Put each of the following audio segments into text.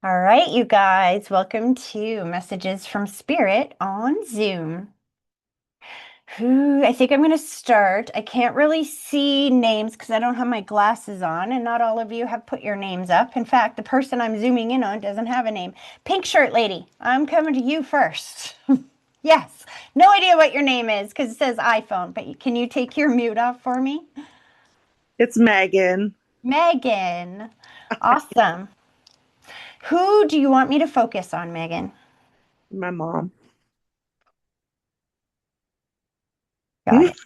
All right, you guys, welcome to Messages from Spirit on Zoom. I think I'm going to start. I can't really see names because I don't have my glasses on, and not all of you have put your names up. In fact, the person I'm zooming in on doesn't have a name. Pink shirt lady, I'm coming to you first. Yes, no idea what your name is because it says iPhone, but can you take your mute off for me? It's Megan, Megan. Awesome. Who do you want me to focus on, Megan? my mom. Got it.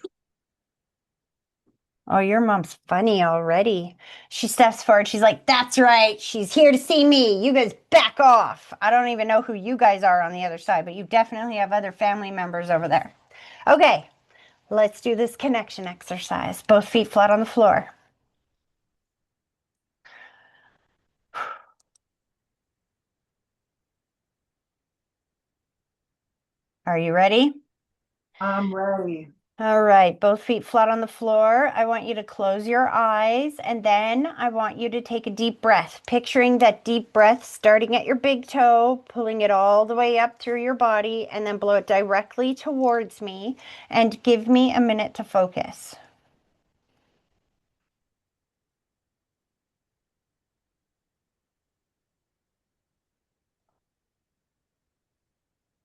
Oh, your mom's funny already. She steps forward. She's like, "That's right. She's here to see me. You guys back off." I don't even know who you guys are on the other side, but you definitely have other family members over there. Okay, let's do this connection exercise. Both feet flat on the floor. Are you ready? I'm ready. All right, both feet flat on the floor. I want you to close your eyes and then I want you to take a deep breath, picturing that deep breath starting at your big toe, pulling it all the way up through your body, and then blow it directly towards me and give me a minute to focus.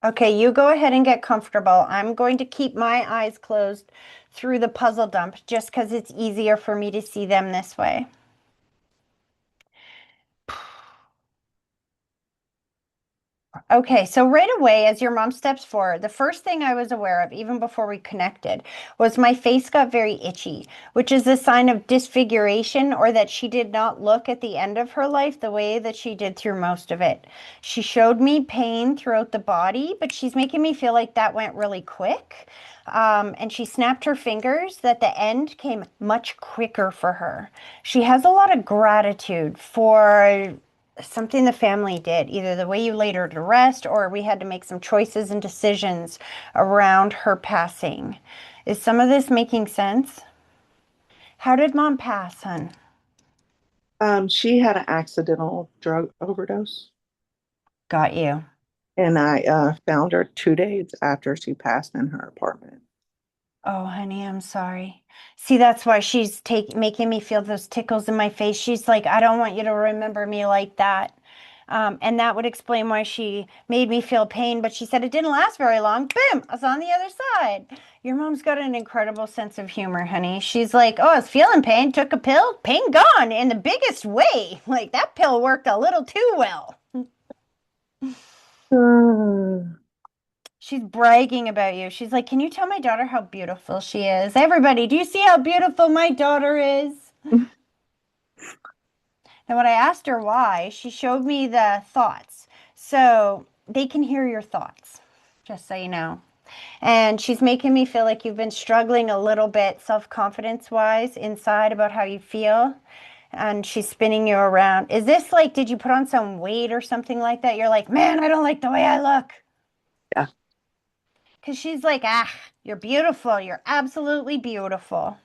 Okay, you go ahead and get comfortable. I'm going to keep my eyes closed through the puzzle dump just because it's easier for me to see them this way. Okay, so right away, as your mom steps forward, the first thing I was aware of, even before we connected, was my face got very itchy, which is a sign of disfiguration or that she did not look at the end of her life the way that she did through most of it. She showed me pain throughout the body, but she's making me feel like that went really quick. And she snapped her fingers that the end came much quicker for her. She has a lot of gratitude for something the family did, either the way you laid her to rest or we had to make some choices and decisions around her passing. Is some of this making sense? How did mom pass, hun? She had an accidental drug overdose, Got you. and I found her 2 days after she passed in her apartment. Oh, honey, I'm sorry. See, that's why she's making me feel those tickles in my face. She's like, I don't want you to remember me like that. And that would explain why she made me feel pain, but she said it didn't last very long. Boom, I was on the other side. Your mom's got an incredible sense of humor, honey. She's like, oh, I was feeling pain, took a pill, pain gone in the biggest way. Like that pill worked a little too well. She's bragging about you. She's like, can you tell my daughter how beautiful she is? Everybody, do you see how beautiful my daughter is? And when I asked her why, she showed me the thoughts. So they can hear your thoughts, just so you know. And she's making me feel like you've been struggling a little bit self-confidence wise inside about how you feel. And she's spinning you around. Is this like, did you put on some weight or something like that? You're like, man, I don't like the way I look. Yeah, Because she's like, ah, you're beautiful. You're absolutely beautiful.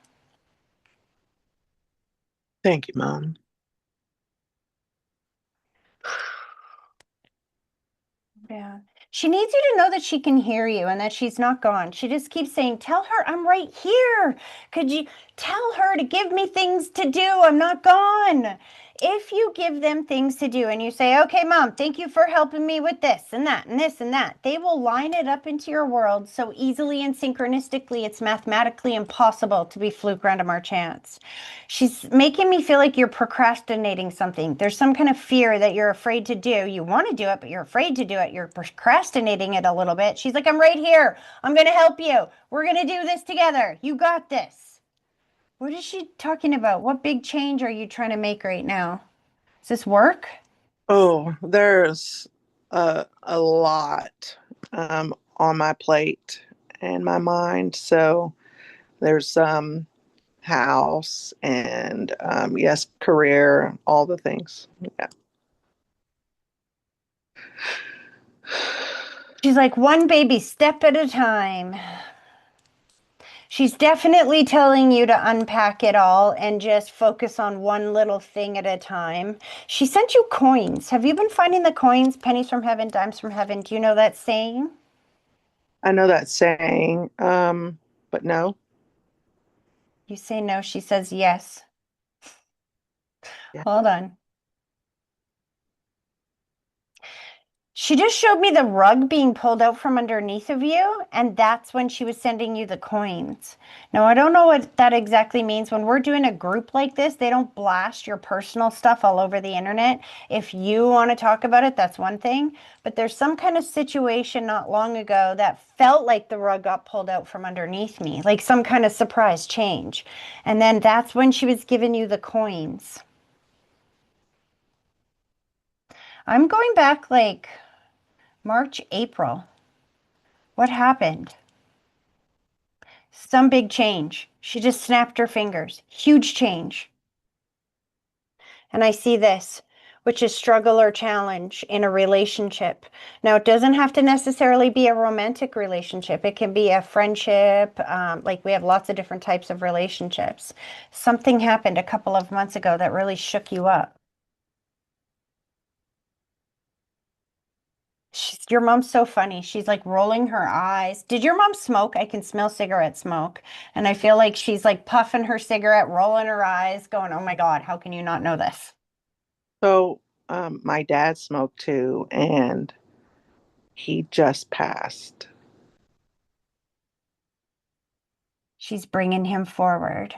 thank you, Mom. Yeah. She needs you to know that she can hear you and that she's not gone. She just keeps saying, tell her I'm right here. Could you tell her to give me things to do? I'm not gone. If you give them things to do and you say, okay, mom, thank you for helping me with this and that and this and that, they will line it up into your world so easily and synchronistically, it's mathematically impossible to be fluke, random, or chance. She's making me feel like you're procrastinating something. There's some kind of fear that you're afraid to do. You want to do it, but you're afraid to do it. You're procrastinating it a little bit. She's like, I'm right here. I'm going to help you. We're going to do this together. You got this. What is she talking about? What big change are you trying to make right now? Is this work? Oh, there's a lot on my plate and my mind. So there's house and yes, career, all the things. Yeah. She's like, one baby step at a time. She's definitely telling you to unpack it all and just focus on one little thing at a time. She sent you coins. Have you been finding the coins, pennies from heaven, dimes from heaven? Do you know that saying? I know that saying, but no. You say no, she says yes. Yeah. Hold on. She just showed me the rug being pulled out from underneath of you, and that's when she was sending you the coins. Now, I don't know what that exactly means. When we're doing a group like this, they don't blast your personal stuff all over the internet. If you want to talk about it, that's one thing. But there's some kind of situation not long ago that felt like the rug got pulled out from underneath me, like some kind of surprise change. And then that's when she was giving you the coins. I'm going back like March, April. What happened? Some big change. She just snapped her fingers. Huge change. And I see this, which is struggle or challenge in a relationship. Now, it doesn't have to necessarily be a romantic relationship. It can be a friendship. Like we have lots of different types of relationships. Something happened a couple of months ago that really shook you up. Your mom's so funny. She's like rolling her eyes. Did your mom smoke? I can smell cigarette smoke. And I feel like she's like puffing her cigarette, rolling her eyes, going, oh my God, how can you not know this? So, my dad smoked too, and he just passed. She's bringing him forward.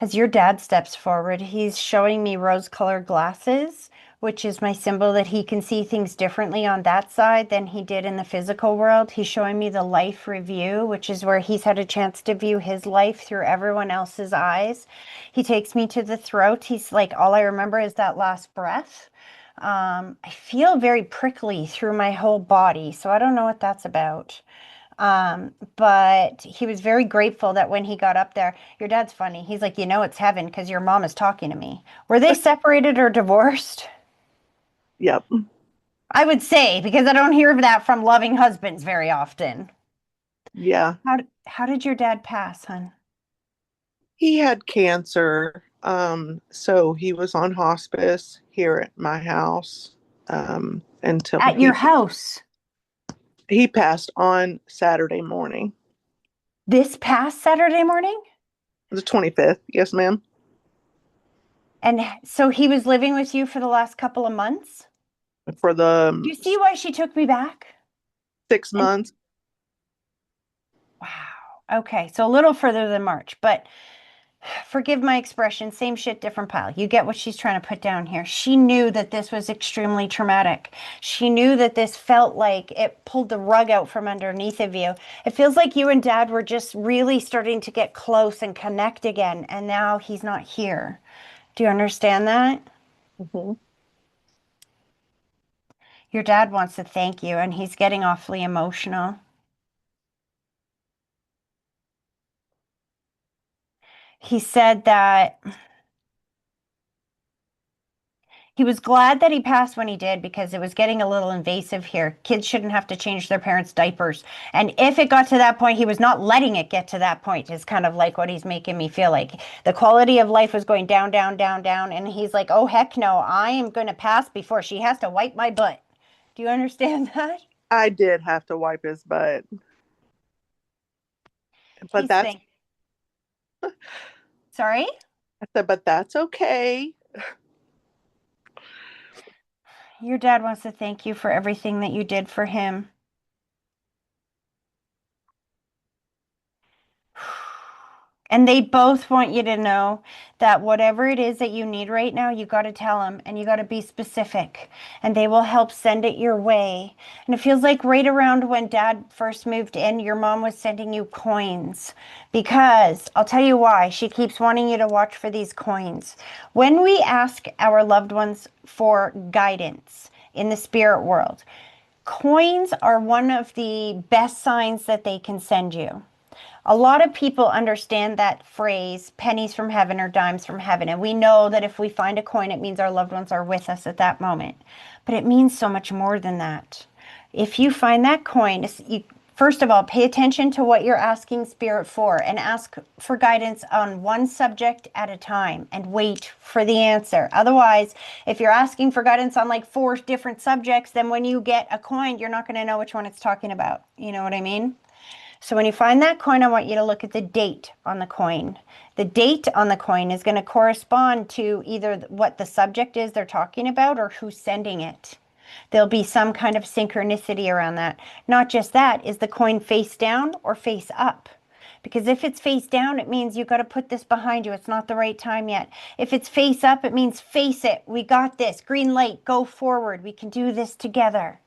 As your dad steps forward, he's showing me rose-colored glasses, which is my symbol that he can see things differently on that side than he did in the physical world. He's showing me the life review, which is where he's had a chance to view his life through everyone else's eyes. He takes me to the throat. He's like, all I remember is that last breath. I feel very prickly through my whole body, so I don't know what that's about. But he was very grateful that when he got up there, your dad's funny. He's like, you know, it's heaven because your mom is talking to me. Were they separated or divorced? Yep. I would say, because I don't hear that from loving husbands very often. Yeah. How did your dad pass, hon? He had cancer. So he was on hospice here at my house, until At your house. he passed on Saturday morning, This past Saturday morning? the 25th. Yes, ma'am. And so he was living with you for the last couple of months? For the Do you see why she took me back? six And months. wow. Okay, so a little further than March, but forgive my expression, same shit, different pile. You get what she's trying to put down here. She knew that this was extremely traumatic. She knew that this felt like it pulled the rug out from underneath of you. It feels like you and dad were just really starting to get close and connect again, and now he's not here. Do you understand that? Mhm. Your dad wants to thank you, and he's getting awfully emotional. He said that he was glad that he passed when he did because it was getting a little invasive here. Kids shouldn't have to change their parents' diapers. And if it got to that point, he was not letting it get to that point, is kind of like what he's making me feel like. The quality of life was going down, down, down, down. And he's like, oh, heck no, I am going to pass before she has to wipe my butt. Do you understand that? I did have to wipe his butt, but He's that's saying, sorry? I said, but that's okay. Your dad wants to thank you for everything that you did for him. And they both want you to know that whatever it is that you need right now, you got to tell them and you got to be specific and they will help send it your way. And it feels like right around when dad first moved in, your mom was sending you coins because I'll tell you why. She keeps wanting you to watch for these coins. When we ask our loved ones for guidance in the spirit world, coins are one of the best signs that they can send you. A lot of people understand that phrase, pennies from heaven or dimes from heaven. And we know that if we find a coin, it means our loved ones are with us at that moment. But it means so much more than that. If you find that coin, first of all, pay attention to what you're asking Spirit for and ask for guidance on one subject at a time and wait for the answer. Otherwise, if you're asking for guidance on like four different subjects, then when you get a coin, you're not going to know which one it's talking about. You know what I mean? So when you find that coin, I want you to look at the date on the coin. The date on the coin is going to correspond to either what the subject is they're talking about or who's sending it. There'll be some kind of synchronicity around that. Not just that, is the coin face down or face up? Because if it's face down, it means you got to put this behind you. It's not the right time yet. If it's face up, it means face it. We got this. Green light, go forward. We can do this together.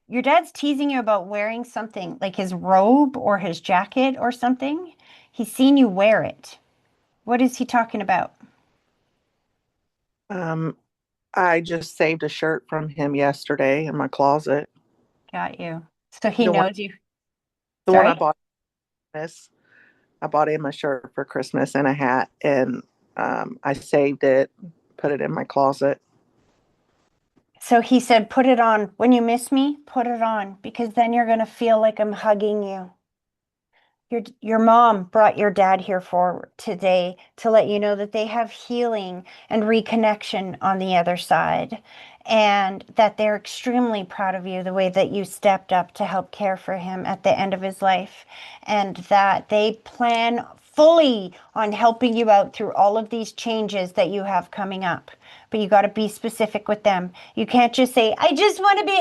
Your dad's teasing you about wearing something like his robe or his jacket or something. He's seen you wear it. What is he talking about? Um, I just saved a shirt from him yesterday in my closet. Got you. So he The one, knows you. the one I Sorry? bought this. I bought him a shirt for Christmas and a hat, and I saved it, put it in my closet. So he said, put it on. When you miss me, put it on because then you're going to feel like I'm hugging you. Your mom brought your dad here for today to let you know that they have healing and reconnection on the other side, and that they're extremely proud of you, the way that you stepped up to help care for him at the end of his life, and that they plan fully on helping you out through all of these changes that you have coming up. But you got to be specific with them. You can't just say, I just want to be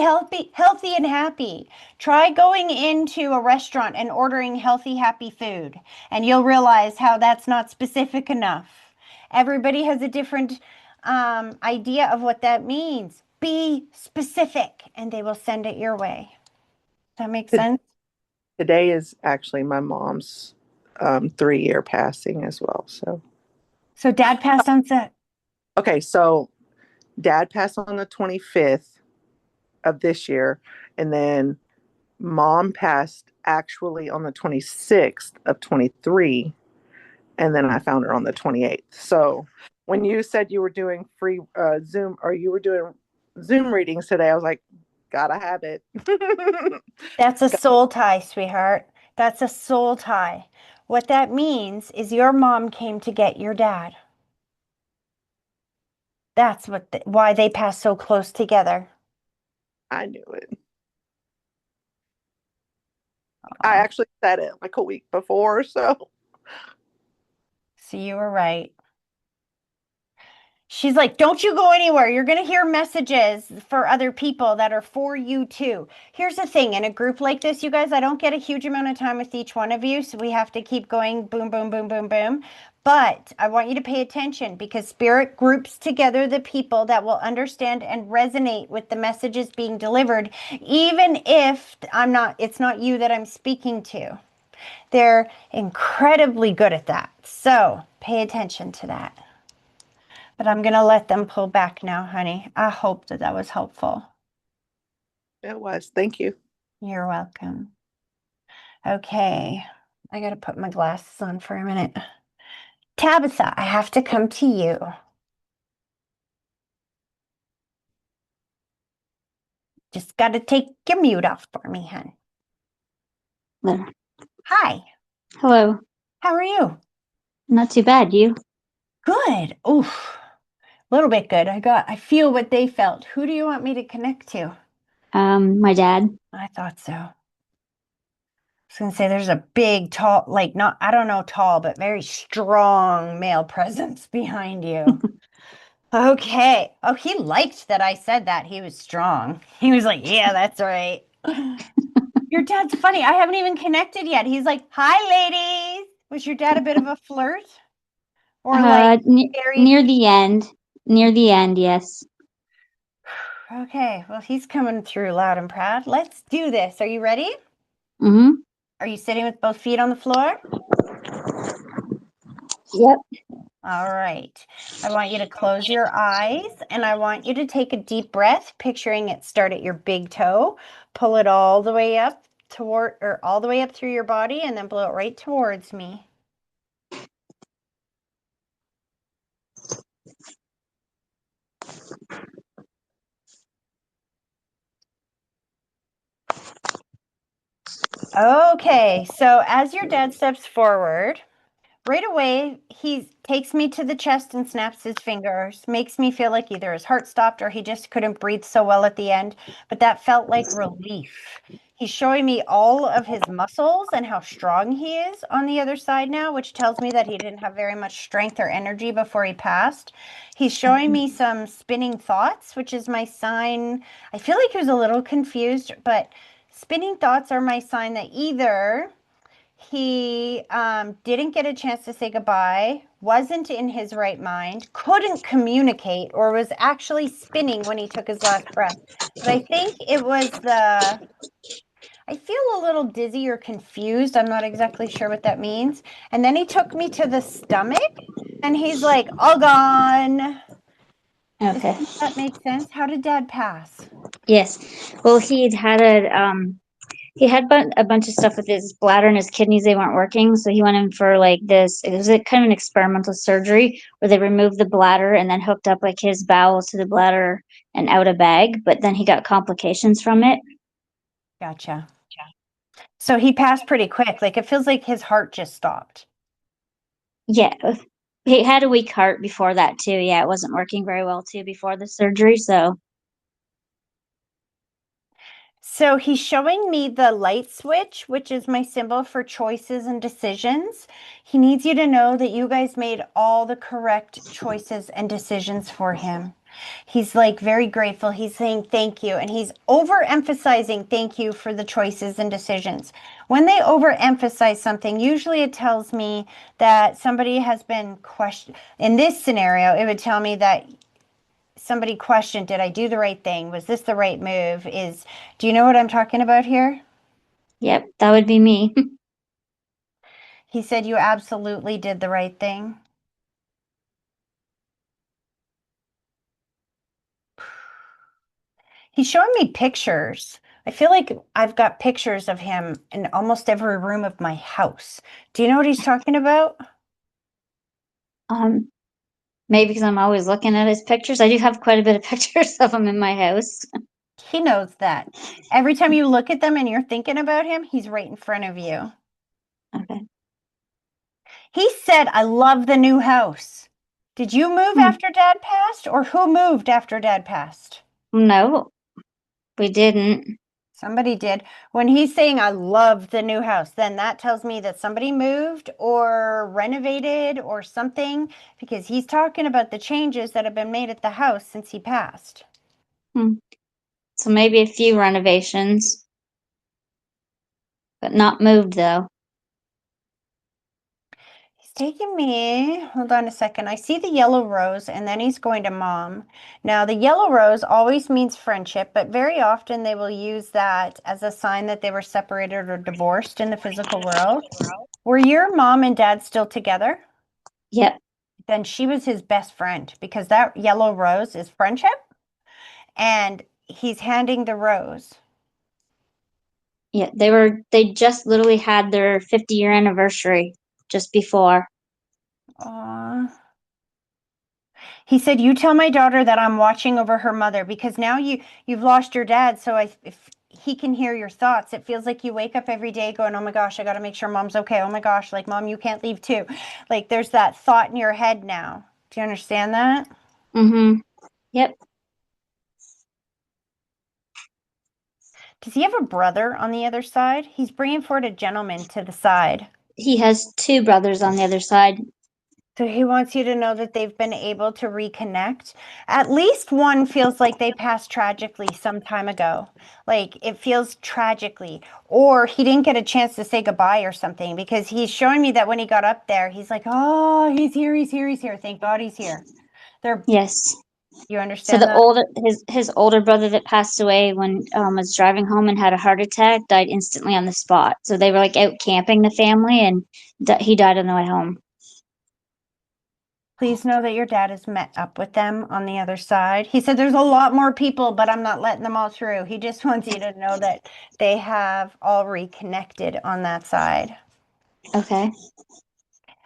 healthy and happy. Try going into a restaurant and ordering healthy, happy food, and you'll realize how that's not specific enough. Everybody has a different idea of what that means. Be specific, and they will send it your way. Does that make sense? Today is actually my mom's 3-year passing as well. So, So, dad passed on set. okay, so dad passed on the 25th of this year, and then mom passed actually on the 26th of 23, and then I found her on the 28th. So when you said you were doing free Zoom, or you were doing Zoom readings today, I was like, gotta have it. That's a soul tie, sweetheart. That's a soul tie. What that means is your mom came to get your dad. That's why they passed so close together. I knew it. I Aw. actually said it like a week before. So So you were right. She's like, don't you go anywhere. You're going to hear messages for other people that are for you too. Here's the thing, in a group like this, you guys, I don't get a huge amount of time with each one of you. So we have to keep going boom, boom, boom, boom, boom. But I want you to pay attention because spirit groups together the people that will understand and resonate with the messages being delivered, even if it's not you that I'm speaking to. They're incredibly good at that. So pay attention to that. But I'm going to let them pull back now, honey. I hope that that was helpful. it was. Thank you. You're welcome. Okay. I got to put my glasses on for a minute. Tabitha, I have to come to you. Just got to take your mute off for me, hon. There. Hi. Hello. How are you? Not too bad. You? Good. Oof. A little bit good. I feel what they felt. Who do you want me to connect to? My dad. I thought so. I was gonna say there's a big, tall, like not, I don't know, tall, but very strong male presence behind you. Okay. Oh, he liked that I said that. He was strong. He was like, yeah, that's right. Your dad's funny. I haven't even connected yet. He's like, hi, ladies. Was your dad a bit of a flirt? Or like very, Near the end. Near the end, yes. okay, well, he's coming through loud and proud. Let's do this. Are you ready? Mm-hmm. Are you sitting with both feet on the floor? Yep. All right. I want you to close your eyes and I want you to take a deep breath, picturing it start at your big toe, pull it all the way up toward or all the way up through your body and then blow it right towards me. Okay, so as your dad steps forward, right away, he takes me to the chest and snaps his fingers, makes me feel like either his heart stopped or he just couldn't breathe so well at the end. But that felt like relief. He's showing me all of his muscles and how strong he is on the other side now, which tells me that he didn't have very much strength or energy before he passed. He's showing me some spinning thoughts, which is my sign. I feel like he was a little confused, but spinning thoughts are my sign that either he didn't get a chance to say goodbye, wasn't in his right mind, couldn't communicate, or was actually spinning when he took his last breath. But I think it was I feel a little dizzy or confused. I'm not exactly sure what that means. And then he took me to the stomach and he's like, all gone. Does Okay. that make sense? How did dad pass? Yes. Well, he had a bunch of stuff with his bladder and his kidneys. They weren't working, so he went in for like this. It was like kind of an experimental surgery where they removed the bladder and then hooked up like his bowels to the bladder and out a bag. But then he got complications from it. Gotcha. So he passed pretty quick. Like it feels like his heart just stopped. Yeah, he had a weak heart before that too. Yeah, it wasn't working very well too before the surgery. So So he's showing me the light switch, which is my symbol for choices and decisions. He needs you to know that you guys made all the correct choices and decisions for him. He's like very grateful. He's saying thank you. And he's overemphasizing thank you for the choices and decisions. When they overemphasize something, usually it tells me that somebody has been questioned. In this scenario, it would tell me that somebody questioned, did I do the right thing? Was this the right move? Do you know what I'm talking about here? yep, that would be me. He said, you absolutely did the right thing. He's showing me pictures. I feel like I've got pictures of him in almost every room of my house. Do you know what he's talking about? um, Maybe because I'm always looking at his pictures. I do have quite a bit of pictures of him in my house. He knows that. Every time you look at them and you're thinking about him, he's right in front of you. Okay. He said, I love the new house. Did you move Hmm. after dad passed, or who moved after dad passed? No, we didn't. Somebody did. When he's saying, I love the new house, then that tells me that somebody moved or renovated or something, because he's talking about the changes that have been made at the house since he passed. Hmm. So maybe a few renovations, but not moved though. He's taking me, hold on a second. I see the yellow rose and then he's going to mom. Now, the yellow rose always means friendship, but very often they will use that as a sign that they were separated or divorced in the physical world. Were your mom and dad still together? Yep. Then she was his best friend because that yellow rose is friendship and he's handing the rose. Yeah, they just literally had their 50-year anniversary just before. Aww. He said, "You tell my daughter that I'm watching over her mother because now you've lost your dad. So if he can hear your thoughts, it feels like you wake up every day going, oh my gosh, I got to make sure mom's okay. Oh my gosh, like mom, you can't leave too. Like there's that thought in your head now. Do you understand that? Mm-hmm. Yep. Does he have a brother on the other side? He's bringing forward a gentleman to the side. He has two brothers on the other side. So he wants you to know that they've been able to reconnect. At least one feels like they passed tragically some time ago. Like it feels tragically. Or he didn't get a chance to say goodbye or something because he's showing me that when he got up there, he's like, oh, he's here, he's here, he's here. Thank God he's here. They're, Yes. you So understand the that? older his older brother that passed away when was driving home and had a heart attack died instantly on the spot. So they were like out camping the family and he died on the way home. Please know that your dad has met up with them on the other side. He said there's a lot more people, but I'm not letting them all through. He just wants you to know that they have all reconnected on that side. Okay.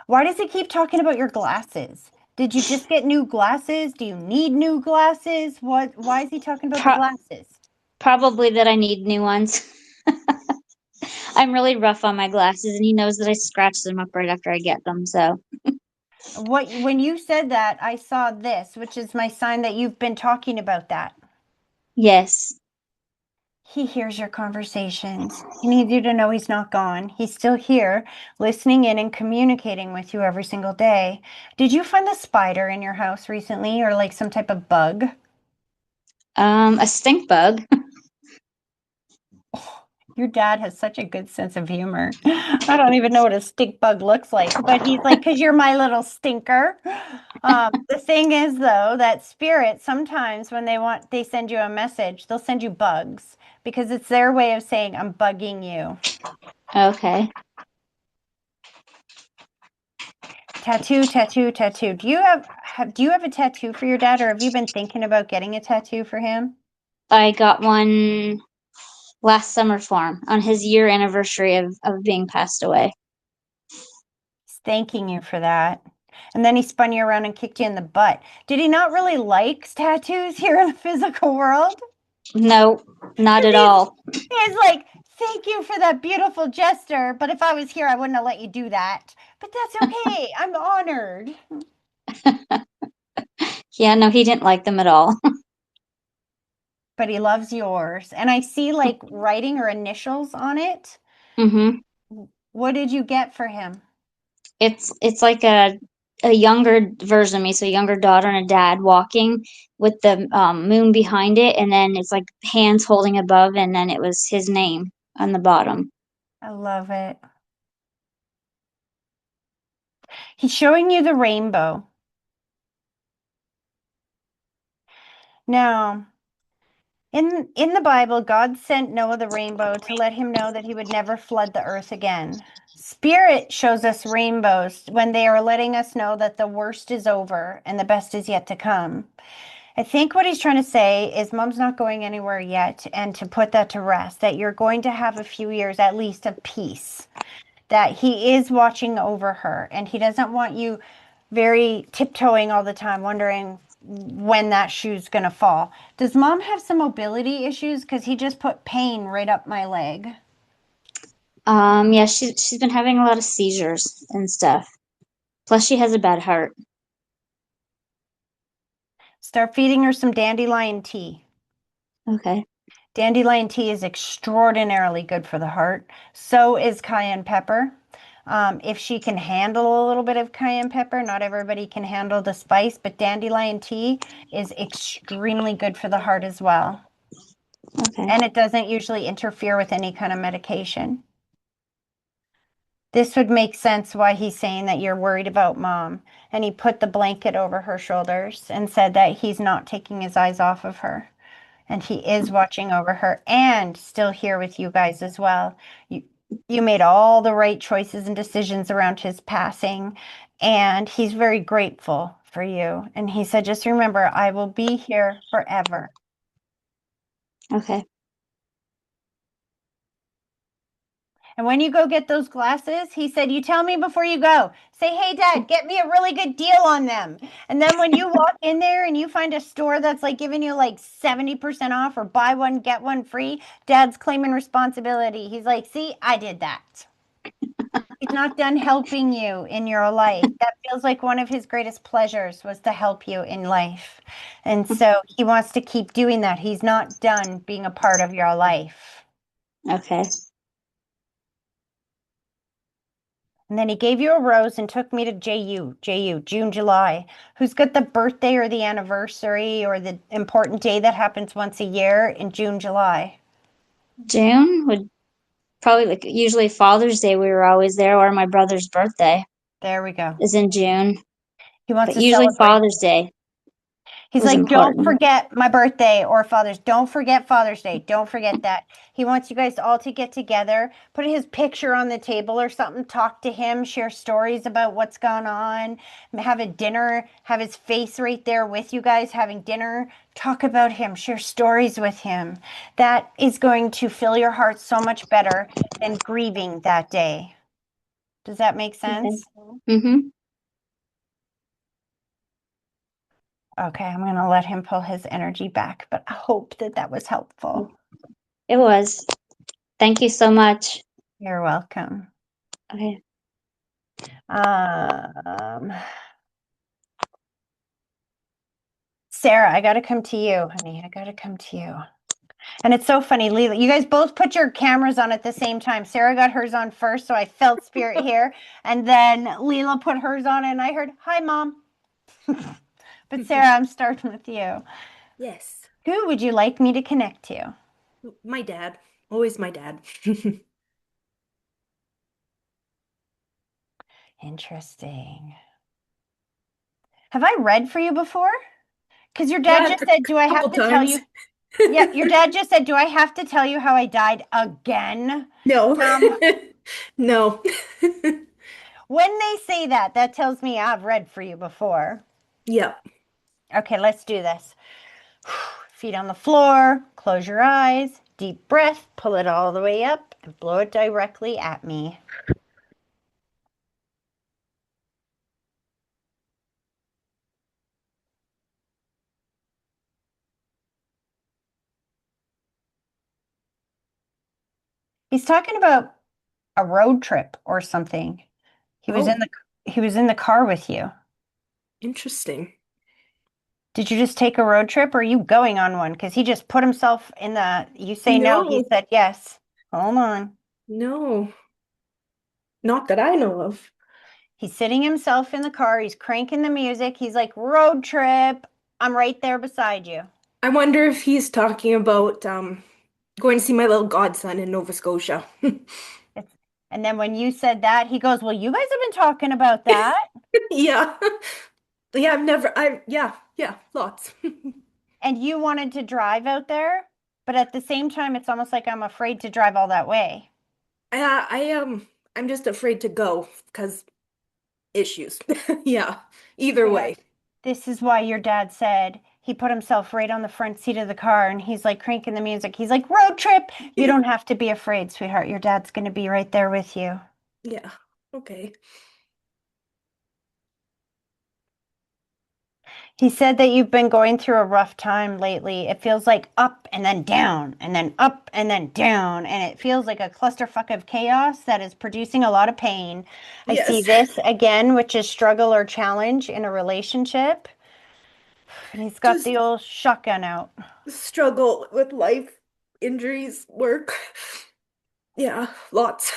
Why does he keep talking about your glasses? Did you just get new glasses? Do you need new glasses? Why is he talking about the Pro- glasses? Probably that I need new ones. I'm really rough on my glasses, and he knows that I scratch them up right after I get them. So, When you said that, I saw this, which is my sign that you've been talking about that. yes. He hears your conversations. He needs you to know he's not gone. He's still here, listening in and communicating with you every single day. Did you find the spider in your house recently, or like some type of bug? A stink bug. Your dad has such a good sense of humor. I don't even know what a stink bug looks like, but he's like, because you're my little stinker. The thing is, though, that spirit sometimes when they send you a message, they'll send you bugs because it's their way of saying, I'm bugging you. Okay. Tattoo, tattoo, tattoo. Do you have a tattoo for your dad, or have you been thinking about getting a tattoo for him? I got one last summer for him on his year anniversary of being passed away. He's thanking you for that. And then he spun you around and kicked you in the butt. Did he not really like tattoos here in the physical world? No, not Because at all. he's like, thank you for that beautiful gesture, but if I was here, I wouldn't have let you do that. But that's okay. I'm honored. Yeah, no, he didn't like them at all. But he loves yours. And I see like writing or initials on it. hmm What did you get for him? It's like a younger version of me, so a younger daughter and a dad walking with the moon behind it, and then it's like hands holding above, and then it was his name on the bottom. I love it. He's showing you the rainbow. Now, in the Bible, God sent Noah the rainbow to let him know that he would never flood the earth again. Spirit shows us rainbows when they are letting us know that the worst is over and the best is yet to come. I think what he's trying to say is mom's not going anywhere yet, and to put that to rest, that you're going to have a few years at least of peace, that he is watching over her and he doesn't want you very tiptoeing all the time, wondering when that shoe's going to fall. Does mom have some mobility issues? Because he just put pain right up my leg. Yeah, she's been having a lot of seizures and stuff. Plus, she has a bad heart. Start feeding her some dandelion tea. Okay. Dandelion tea is extraordinarily good for the heart. So is cayenne pepper. If she can handle a little bit of cayenne pepper, not everybody can handle the spice, but dandelion tea is extremely good for the heart as well. Okay. And it doesn't usually interfere with any kind of medication. This would make sense why he's saying that you're worried about mom. And he put the blanket over her shoulders and said that he's not taking his eyes off of her. And he is watching over her and still here with you guys as well. You you made all the right choices and decisions around his passing, and he's very grateful for you. And he said, just remember, I will be here forever. Okay. And when you go get those glasses, he said, you tell me before you go. Say, hey, Dad, get me a really good deal on them. And then when you walk in there and you find a store that's like giving you like 70% off or buy one, get one free, Dad's claiming responsibility. He's like, see, I did that. He's not done helping you in your life. That feels like one of his greatest pleasures was to help you in life. And so he wants to keep doing that. He's not done being a part of your life. Okay. And then he gave you a rose and took me to JU, June, July. Who's got the birthday or the anniversary or the important day that happens once a year in June, July? June would probably like usually Father's Day. We were always there, or my brother's birthday There we go. is in June, He wants but to usually celebrate. Father's Day He's was like, don't important. forget my birthday or Father's. Don't forget Father's Day. Don't forget that. He wants you guys all to get together, put his picture on the table or something, talk to him, share stories about what's gone on, have a dinner, have his face right there with you guys having dinner, talk about him, share stories with him. That is going to fill your heart so much better than grieving that day. Does that make Okay. sense? Mm-hmm. Okay, I'm going to let him pull his energy back, but I hope that that was helpful. It was. Thank you so much. You're welcome. Okay. Um, Sarah, I got to come to you, honey. I got to come to you. And it's so funny, Leela. You guys both put your cameras on at the same time. Sarah got hers on first, so I felt spirit here. And then Leela put hers on, and I heard, "Hi, Mom." But Sarah, I'm starting with you. Yes. Who would you like me to connect to? My dad. Always my dad. Interesting. Have I read for you before? Because your dad Yeah, just a said, "Do I have couple to tell times. you?" Yeah, your dad just said, "Do I have to tell you how I died again?" No. Um, No. when they say that, that tells me I've read for you before. Yeah. Okay, let's do this. Feet on the floor, close your eyes, deep breath, pull it all the way up, and blow it directly at me. He's talking about a road trip or something. He was in Oh, the car with you. interesting. Did you just take a road trip or are you going on one? Because he just put himself in you say no, he No. said yes. Hold on. No. Not that I know of. He's sitting himself in the car. He's cranking the music. He's like, road trip. I'm right there beside you. I wonder if he's talking about going to see my little godson in Nova Scotia. It's, and then when you said that, he goes, well, you guys have been talking about that. Yeah. Yeah, yeah, lots. And you wanted to drive out there. But at the same time, it's almost like I'm afraid to drive all that way. I'm just afraid to go because issues. Yeah. Either There. way. This is why your dad said he put himself right on the front seat of the car and he's like cranking the music. He's like, road trip. You don't have to be afraid, sweetheart. Your dad's going to be right there with you. Yeah. Okay. He said that you've been going through a rough time lately. It feels like up and then down and then up and then down. And it feels like a clusterfuck of chaos that is producing a lot of pain. I see Yes. this again, which is struggle or challenge in a relationship. And he's got Just the old shotgun out. struggle with life, injuries, work. Yeah, lots.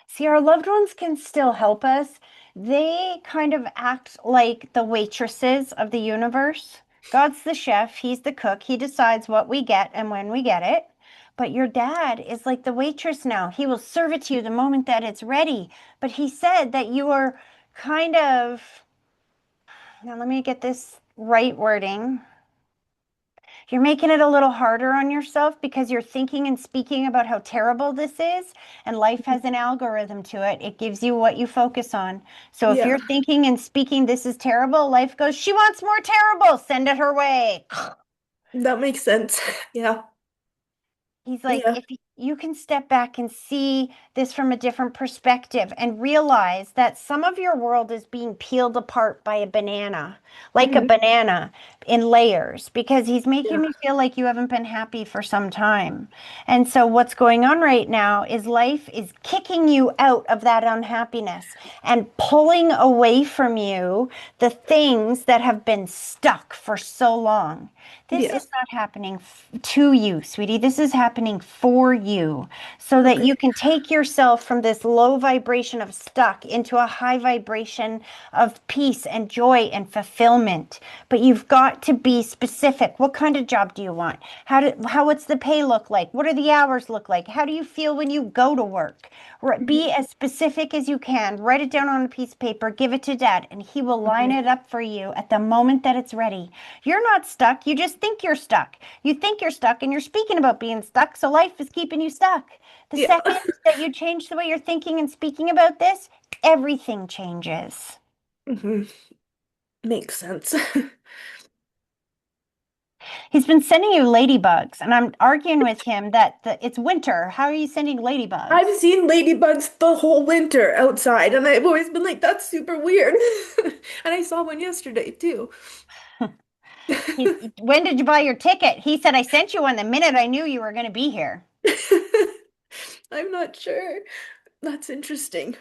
See, our loved ones can still help us. They kind of act like the waitresses of the universe. God's the chef, he's the cook. He decides what we get and when we get it. But your dad is like the waitress now. He will serve it to you the moment that it's ready. But he said that you are kind of, now let me get this right wording. You're making it a little harder on yourself because you're thinking and speaking about how terrible this is, and life has an algorithm to it. It gives you what you focus on. So if you're Yeah, thinking and speaking, this is terrible, life goes, she wants more terrible, send it her way. that makes sense. Yeah, He's like, yeah. if you can step back and see this from a different perspective and realize that some of your world is being peeled apart by a banana, like a Mhm. banana in layers, because he's making Yeah, me feel like you haven't been happy for some time. And so, what's going on right now is life is kicking you out of that unhappiness and pulling away from you the things that have been stuck for so long. This yeah. is not happening to you, sweetie. This is happening for you so that Okay. you can take yourself from this low vibration of stuck into a high vibration of peace and joy and fulfillment. But you've got to be specific. What kind of job do you want? What's the pay look like? What are the hours look like? How do you feel when you go to work? Mhm. Be as specific as you can. Write it down on a piece of paper, give it to dad, and he will line Okay. it up for you at the moment that it's ready. You're not stuck. You just think you're stuck. You think you're stuck and you're speaking about being stuck. So life is keeping you stuck. The Yeah. second that you change the way you're thinking and speaking about this, everything changes. Hmm. Makes sense. He's been sending you ladybugs, and I'm arguing with him that it's winter. How are you sending ladybugs? I've seen ladybugs the whole winter outside, and I've always been like, that's super weird. And I saw one yesterday too. When did you buy your ticket? He said, I sent you one the minute I knew you were going to be here. I'm not sure. That's interesting.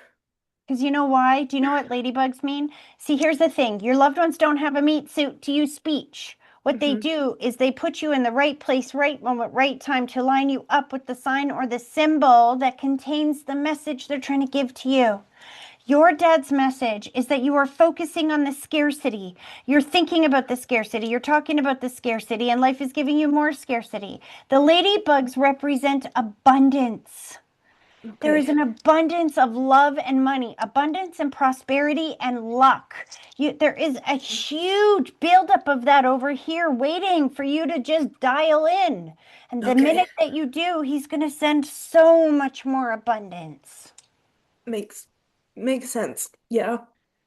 Because you know why? Do you know what ladybugs mean? See, here's the thing. Your loved ones don't have a meat suit to use speech. What they Hmm. do is they put you in the right place, right moment, right time to line you up with the sign or the symbol that contains the message they're trying to give to you. Your dad's message is that you are focusing on the scarcity. You're thinking about the scarcity. You're talking about the scarcity, and life is giving you more scarcity. The ladybugs represent abundance. There is Okay. an abundance of love and money, abundance and prosperity and luck. There is a huge buildup of that over here waiting for you to just dial in. And the Okay. minute that you do, he's going to send so much more abundance. Makes makes sense. Yeah.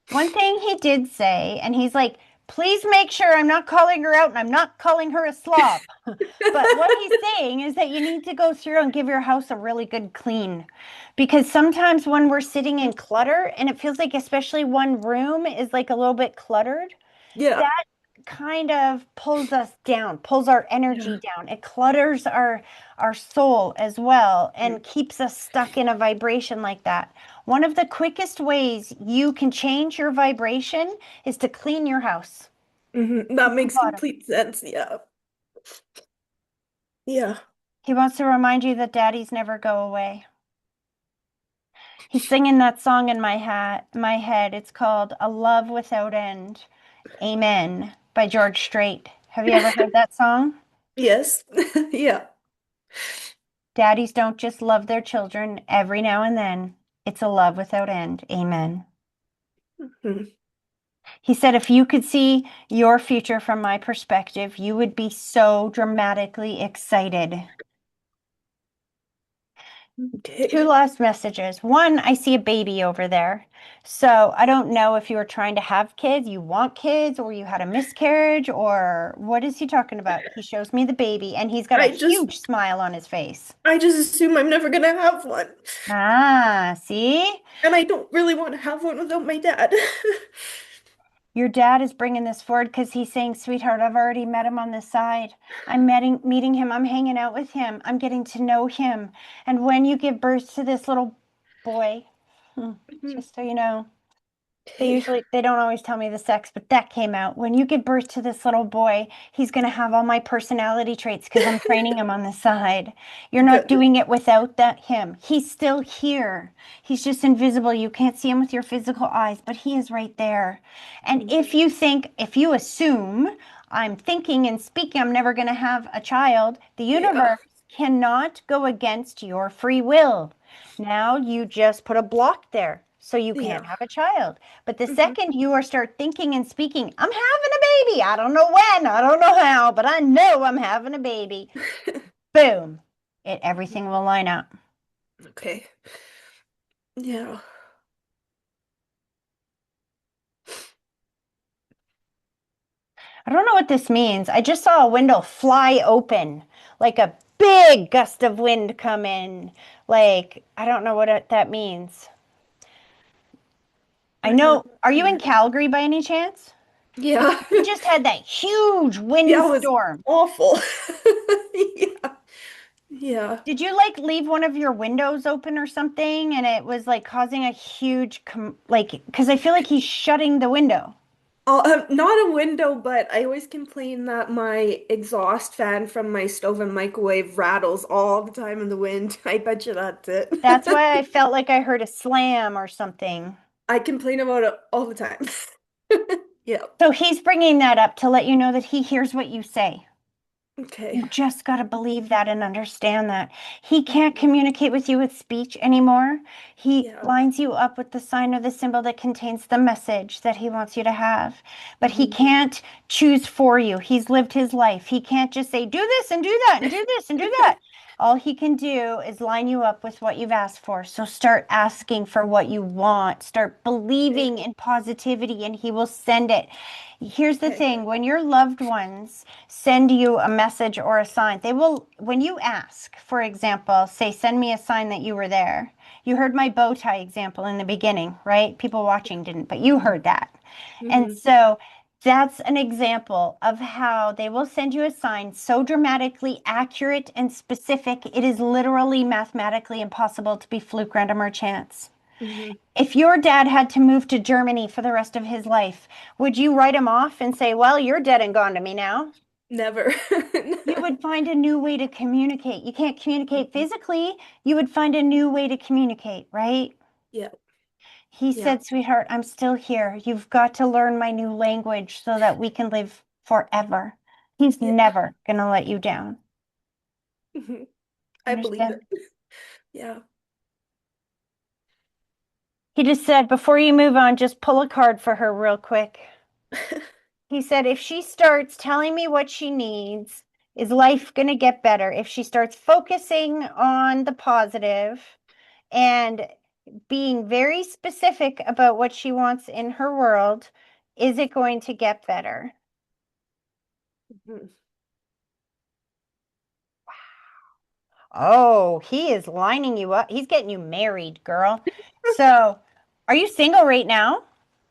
One thing he did say, and he's like, please make sure I'm not calling her out and I'm not calling her a slob. But what he's saying is that you need to go through and give your house a really good clean. Because sometimes when we're sitting in clutter and it feels like especially one room is like a little bit cluttered, Yeah. that kind of pulls us down, pulls our Yeah. energy down. It clutters our soul as well and keeps us stuck in a vibration like that. One of the quickest ways you can change your vibration is to clean your house That from the makes bottom. complete sense. Yeah. Yeah. He wants to remind you that daddies never go away. He's singing that song in my head. It's called A Love Without End. Amen by George Strait. Have you ever heard that song? Yes. Yeah. Daddies don't just love their children every now and then. It's a love without end. Amen. Mhm. He said, if you could see your future from my perspective, you would be so dramatically excited. Two Okay. last messages. One, I see a baby over there. So I don't know if you were trying to have kids, you want kids, or you had a miscarriage, or what is he talking about? He shows me the baby and he's got a I just huge smile on his face. I just assume I'm never gonna have one. Ah, see? And I don't really want to have one without my dad. Your dad is bringing this forward because he's saying, sweetheart, I've already met him on this side. I'm meeting him. I'm hanging out with him. I'm getting to know him. And when you give birth to this little boy, Mhm. just so you know, Okay. they don't always tell me the sex, but that came out. When you give birth to this little boy, he's going to have all my personality traits because I'm training him on the side. You're not Good. doing it without him. He's still here. He's just invisible. You can't see him with your physical eyes, but he is right there. And Mhm. if you assume I'm thinking and speaking, I'm never going to have a child, the Yeah. universe cannot go against your free will. Now you just put a block there. So you Yeah. can't have a child. But the Mhm. second you are start thinking and speaking, I'm having a baby. I don't know when, I don't know how, but I know I'm having a baby. Boom. Everything will line up. Okay. Yeah. I don't know what this means. I just saw a window fly open, like a big gust of wind come in. Like, I don't know what that means. I I'm not know, are you in sure. Calgary by any chance? Because Yeah. we just had that huge Yeah, it was windstorm. awful. Yeah. Yeah. Did you like leave one of your windows open or something and it was like causing a huge like because I feel like he's shutting the window. Not a window, but I always complain that my exhaust fan from my stove and microwave rattles all the time in the wind. I bet you that's it. That's why I felt like I heard a slam or something. I complain about it all the time. Yeah. So he's bringing that up to let you know that he hears what you say. Okay. You just got to believe that and understand that. He can't communicate with you with speech anymore. He Yeah. lines you up with the sign or the symbol that contains the message that he wants you to have. But he Hmm. can't choose for you. He's lived his life. He can't just say, do this and do that and do this and do that. All he can do is line you up with what you've asked for. So start asking for what you want. Start Okay. believing in positivity, and he will send it. Here's the Okay. thing, when your loved ones send you a message or a sign, they will, when you ask, for example, say, send me a sign that you were there. You heard my bow tie example in the beginning, right? People watching didn't, but you heard that. And Hmm. so That's an example of how they will send you a sign so dramatically accurate and specific, it is literally mathematically impossible to be fluke, random, or chance. Hmm. If your dad had to move to Germany for the rest of his life, would you write him off and say, well, you're dead and gone to me now? Never. You would find a new way to communicate. You can't communicate physically. You would find a new way to communicate, right? Yeah, He yeah, said, sweetheart, I'm still here. You've got to learn my new language so that we can live forever. He's yeah. never going to let you down. Hmm. I believe Understand? it. Yeah. He just said, before you move on, just pull a card for her real quick. He said, if she starts telling me what she needs, is life going to get better? If she starts focusing on the positive and being very specific about what she wants in her world, is it going to get better? Mhm. Oh, he is lining you up. He's getting you married, girl. So, are you single right now?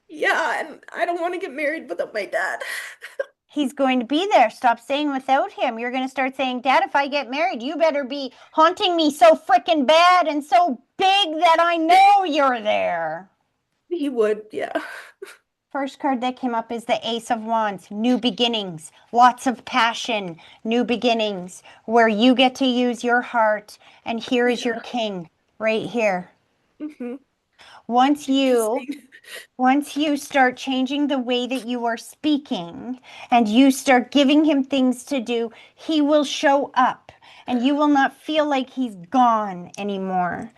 Yeah, and I don't want to get married without my dad. He's going to be there. Stop saying without him. You're going to start saying, Dad, if I get married, you better be haunting me so freaking bad and so big that I know you're there. He would, yeah. First card that came up is the Ace of Wands, new beginnings, lots of passion, new beginnings, where you get to use your heart. And here is your Yeah. king right here. Hmm. Once you Interesting. Once you start changing the way that you are speaking and you start giving him things to do, he will show up and you will not feel like he's gone anymore.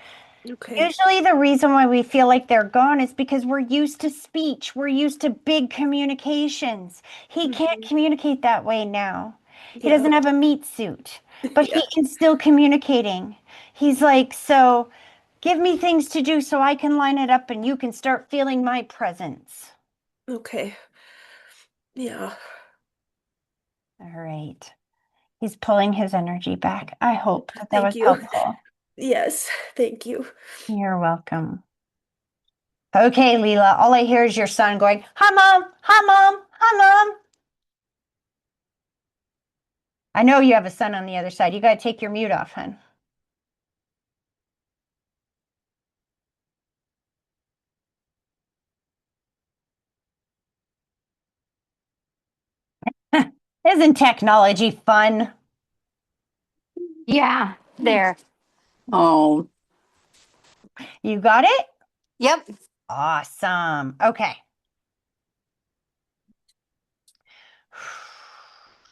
Okay. Usually, the reason why we feel like they're gone is because we're used to speech, we're used to big communications. He can't Hmm. communicate that way now. He Yeah. doesn't have a meat suit, but he Yeah. can still communicating. He's like, so give me things to do so I can line it up and you can start feeling my presence. Okay. Yeah. All right. He's pulling his energy back. I hope that that Thank was you. helpful. Yes, thank you. You're welcome. Okay, Leela, all I hear is your son going, hi, mom, hi, mom, hi, mom. I know you have a son on the other side. You got to take your mute off, hun. Isn't technology fun? Yeah, there. Oh, You got it? yep. Awesome. Okay.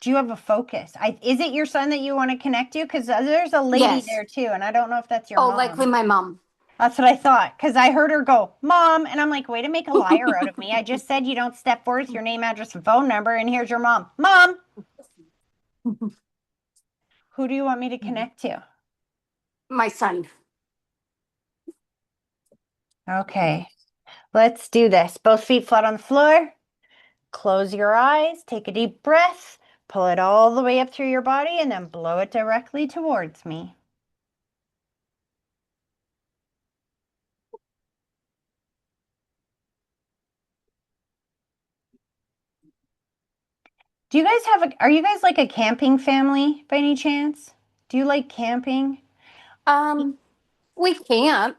Do you have a focus? Is it your son that you want to connect to? Because there's a lady Yes. there too, and I don't know if that's your Oh, likely mom. my mom. That's what I thought, because I heard her go, Mom, and I'm like, way to make a liar out of me. I just said you don't step forth your name, address, and phone number, and here's your mom. Mom, who do you want me to connect to? My son. Okay, let's do this. Both feet flat on the floor. Close your eyes, take a deep breath, pull it all the way up through your body, and then blow it directly towards me. Do you guys are you guys like a camping family by any chance? Do you like camping? Um, we can't.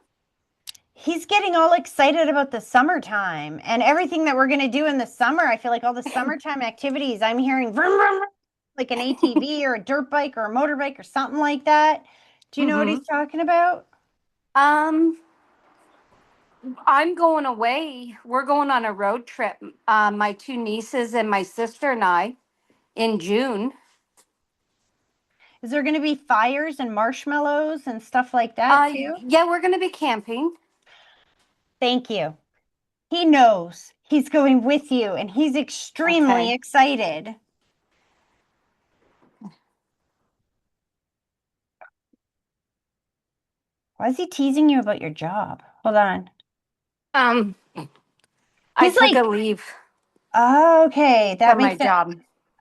He's getting all excited about the summertime and everything that we're going to do in the summer. I feel like all the summertime activities, I'm hearing vroom, vroom, vroom, like an ATV or a dirt bike or a motorbike or something like that. Do you know what Hmm. he's talking about? Um, I'm going away. We're going on a road trip. My two nieces and my sister and I in June. Is there going to be fires and marshmallows and stuff like that too? Yeah, we're going to be camping. Thank you. He knows he's going with you and he's extremely Okay. excited. Why is he teasing you about your job? Hold on. Um, I He's took like, a leave oh, okay, for that my makes sense. job.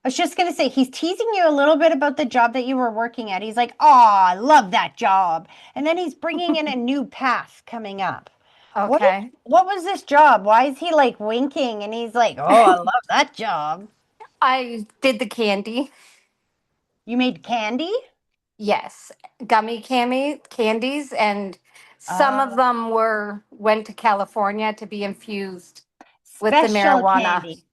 I was just gonna say he's teasing you a little bit about the job that you were working at. He's like, "Oh, I love that job," and then he's bringing in a new path coming up. Okay. What was this job? Why is he like winking and he's like, "Oh, I love that job." I did the candy. You made candy? Yes. Gummy candies, and some of Oh, them went to California to be infused with the special marijuana. candy.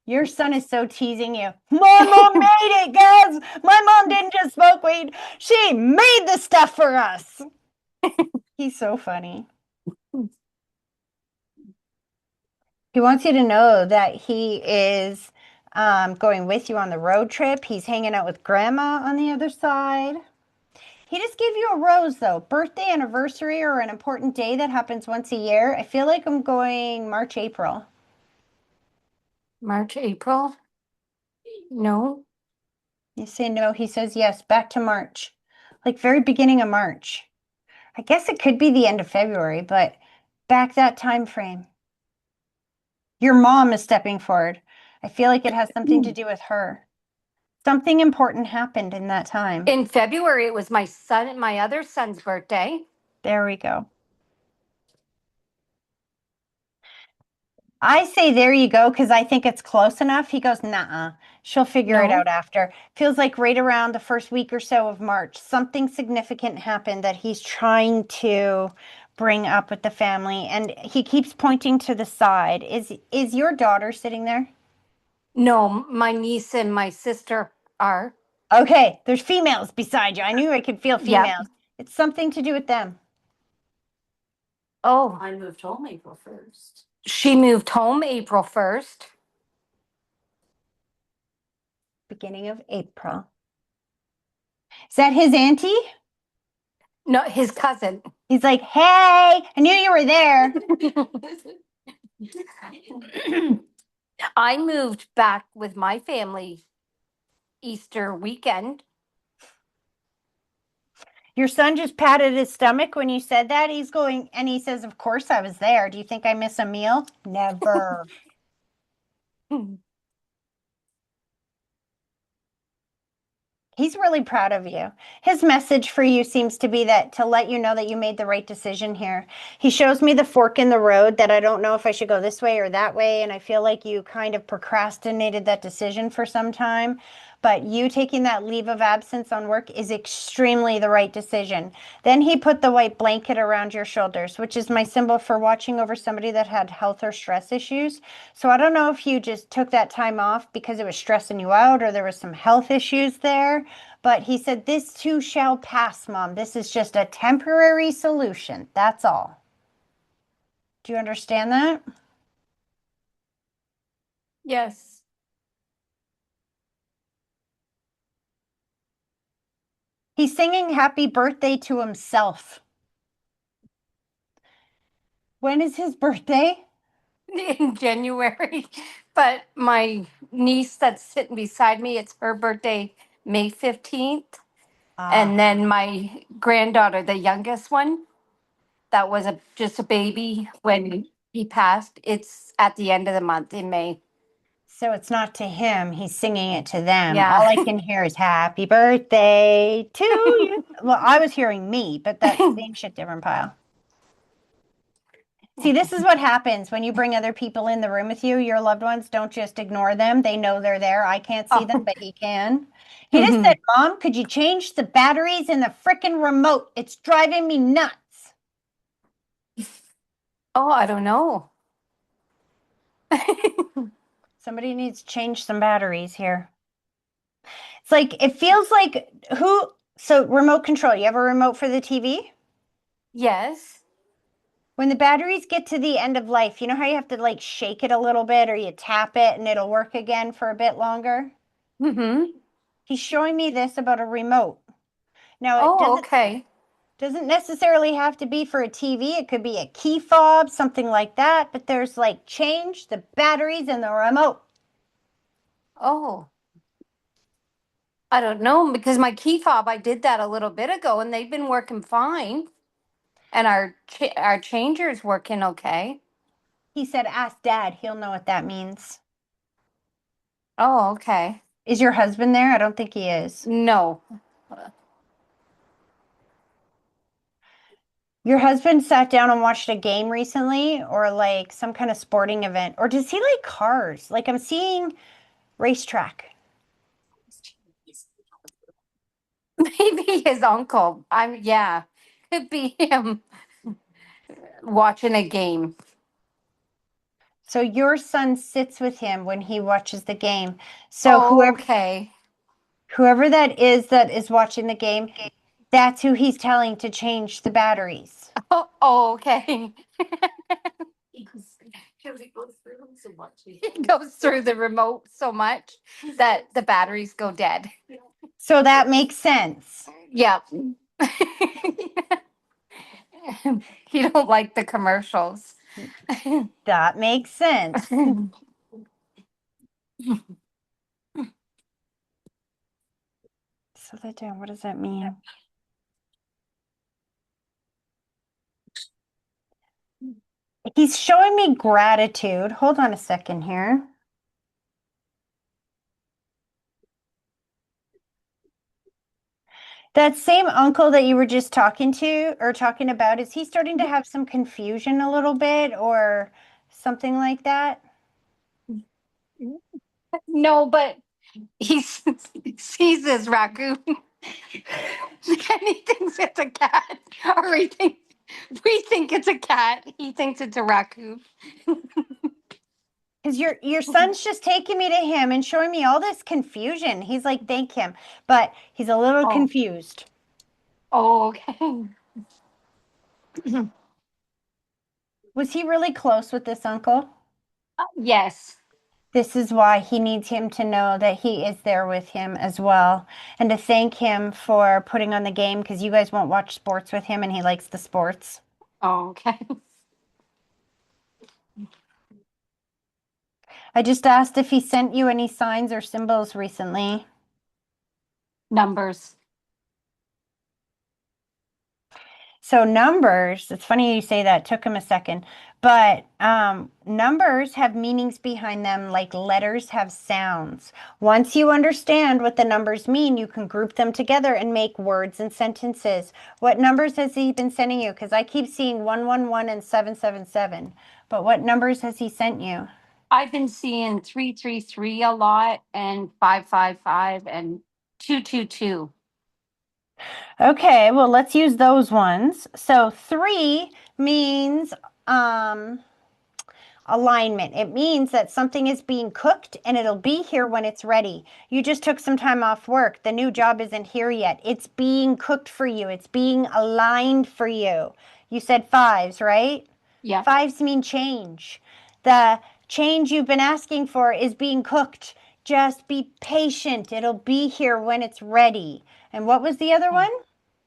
Your son is so teasing you. My mom made it, guys. My mom didn't just smoke weed. She made the stuff for us. He's so funny. He wants you to know that he is going with you on the road trip. He's hanging out with grandma on the other side. He just gave you a rose, though. Birthday, anniversary, or an important day that happens once a year. I feel like I'm going March, April. March, April? No. You say no. He says yes. Back to March. Like very beginning of March. I guess it could be the end of February, but back that time frame. Your mom is stepping forward. I feel like it has something to do with her. Something important happened in that time. In February, it was my other son's birthday. There we go. I say there you go because I think it's close enough. He goes, nah, she'll figure it No. out after. Feels like right around the first week or so of March, something significant happened that he's trying to bring up with the family. And he keeps pointing to the side. Is your daughter sitting there? No, my niece and my sister are. Okay, there's females beside you. I knew I could feel Yep. females. It's something to do with them. Oh, I moved home April 1st. She moved home April 1st. Beginning of April. Is that his auntie? No, his cousin. He's like, hey, I knew you were there. I moved back with my family Easter weekend. Your son just patted his stomach when you said that. He's going, and he says, of course I was there. Do you think I miss a meal? Never. He's really proud of you. His message for you seems to be that to let you know that you made the right decision here. He shows me the fork in the road that I don't know if I should go this way or that way. And I feel like you kind of procrastinated that decision for some time. But you taking that leave of absence on work is extremely the right decision. Then he put the white blanket around your shoulders, which is my symbol for watching over somebody that had health or stress issues. So I don't know if you just took that time off because it was stressing you out or there was some health issues there. But he said, this too shall pass, Mom. This is just a temporary solution. That's all. Do you understand that? Yes. He's singing happy birthday to himself. When is his birthday? In January. But my niece that's sitting beside me, it's her birthday, May 15th. Ah, And then my granddaughter, the youngest one, that was just a baby when he passed, it's at the end of the month in May. so it's not to him. He's singing it to them. Yeah. All I can hear is happy birthday to you. Well, I was hearing me, but that's same shit, different pile. See, this is what happens when you bring other people in the room with you. Your loved ones don't just ignore them. They know they're there. I can't see them, Oh. but he can. He just said, Mom, could you change the batteries in the frickin' remote? It's driving me nuts. Oh, I don't know. Somebody needs to change some batteries here. It's like, it feels like so remote control. You have a remote for the TV? Yes. When the batteries get to the end of life, you know how you have to like shake it a little bit or you tap it and it'll work again for a bit longer? Mm-hmm. He's showing me this about a remote. Now, it Oh, doesn't okay. doesn't necessarily have to be for a TV. It could be a key fob, something like that. But there's like change the batteries in the remote. Oh, I don't know because my key fob, I did that a little bit ago and they've been working fine. And our changer's working okay. He said, ask Dad. He'll know what that means. Oh, okay. Is your husband there? I don't think he is. No. Your husband sat down and watched a game recently or like some kind of sporting event? Or does he like cars? Like I'm seeing racetrack. Maybe his uncle. Yeah, could be him watching a game. So your son sits with him when he watches the game. So Oh, okay. whoever that is watching the game, that's who he's telling to change the batteries. Oh, okay. It goes through the remote so much that the batteries go dead. So that makes sense. Yep. You don't like the commercials. That makes sense. So that down, what does that mean? He's showing me gratitude. Hold on a second here. That same uncle that you were just talking to or talking about, is he starting to have some confusion a little bit or something like that? No, but he sees this raccoon and he thinks it's a cat. Or we think it's a cat. He thinks it's a raccoon. Because your son's just taking me to him and showing me all this confusion. He's like, thank him, but he's a little Oh, confused. oh, okay. Was he really close with this uncle? Yes. This is why he needs him to know that he is there with him as well, and to thank him for putting on the game because you guys won't watch sports with him and he likes the sports. Oh, okay. I just asked if he sent you any signs or symbols recently. Numbers. So numbers, it's funny you say that, took him a second, but numbers have meanings behind them like letters have sounds. Once you understand what the numbers mean, you can group them together and make words and sentences. What numbers has he been sending you? Because I keep seeing 111 and 777, but what numbers has he sent you? I've been seeing 333 a lot and 555 and 222. Okay, well, let's use those ones. So three means um, alignment. It means that something is being cooked and it'll be here when it's ready. You just took some time off work. The new job isn't here yet. It's being cooked for you. It's being aligned for you. You said fives, right? Yep. Fives mean change. The change you've been asking for is being cooked. Just be patient. It'll be here when it's ready. And what was the other one?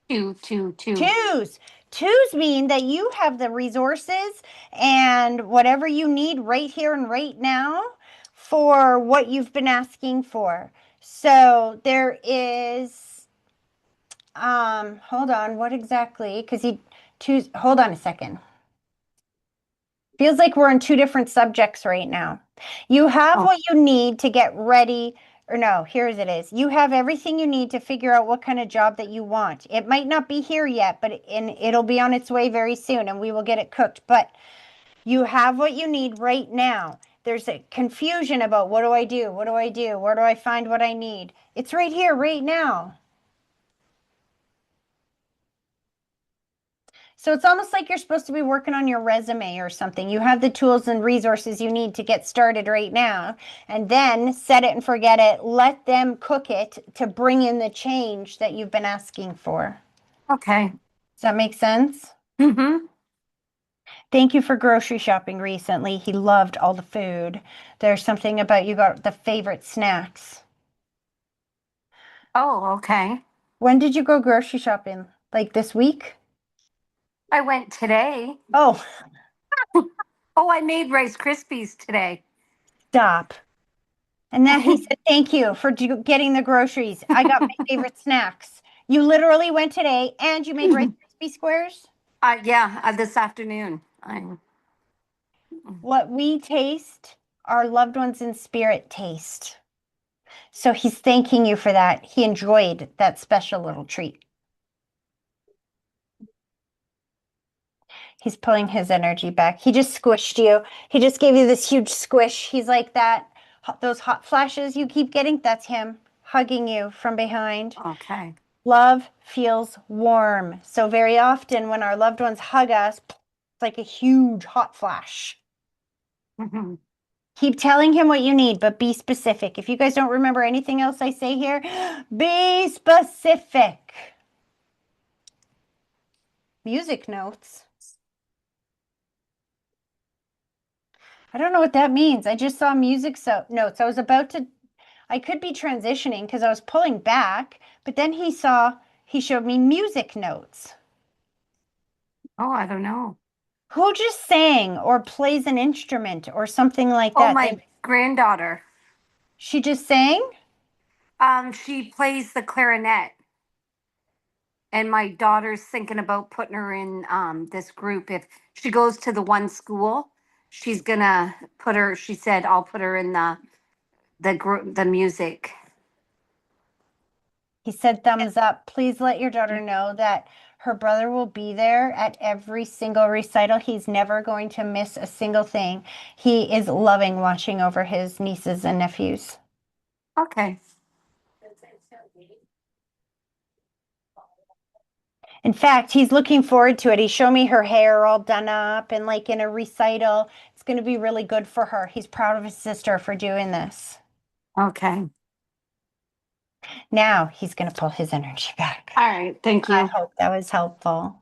222. Twos. Twos mean that you have the resources and whatever you need right here and right now for what you've been asking for. So there is, hold on, what exactly? Because he twos, hold on a second. Feels like we're on two different subjects right now. You have Oh, what you need to get ready, or no, here's it is. You have everything you need to figure out what kind of job that you want. It might not be here yet, but it'll be on its way very soon and we will get it cooked. But you have what you need right now. There's a confusion about what do I do? What do I do? Where do I find what I need? It's right here, right now. So it's almost like you're supposed to be working on your resume or something. You have the tools and resources you need to get started right now, and then set it and forget it. Let them cook it to bring in the change that you've been asking for. okay. Does that make sense? Mm-hmm. Thank you for grocery shopping recently. He loved all the food. There's something about you got the favorite snacks. Oh, okay. When did you go grocery shopping? Like this week? I went today. Oh, Oh, I made Rice Krispies today. stop. And then he said, thank you for getting the groceries. I got my favorite snacks. You literally went today and you made Rice Krispie squares. Yeah, this afternoon. I'm What we taste, our loved ones in spirit taste. So he's thanking you for that. He enjoyed that special little treat. He's pulling his energy back. He just squished you. He just gave you this huge squish. He's like that. Those hot flashes you keep getting, that's him hugging you from behind. Okay. Love feels warm. So very often when our loved ones hug us, it's like a huge hot flash. Mm-hmm. Keep telling him what you need, but be specific. If you guys don't remember anything else I say here, be specific. Music notes. I don't know what that means. I just saw music notes. I could be transitioning because I was pulling back, but then he showed me music notes. Oh, I don't know. Who just sang or plays an instrument or something like Oh, that? my granddaughter. She just sang? She plays the clarinet. And my daughter's thinking about putting her in this group. If she goes to the one school, she's gonna put her. She said, "I'll put her in the group, the music." He said thumbs up. Please let your daughter know that her brother will be there at every single recital. He's never going to miss a single thing. He is loving watching over his nieces and nephews. Okay. In fact, he's looking forward to it. He showed me her hair all done up and like in a recital. It's going to be really good for her. He's proud of his sister for doing this. Okay. Now he's going to pull his energy back. All right. Thank I you. hope that was helpful.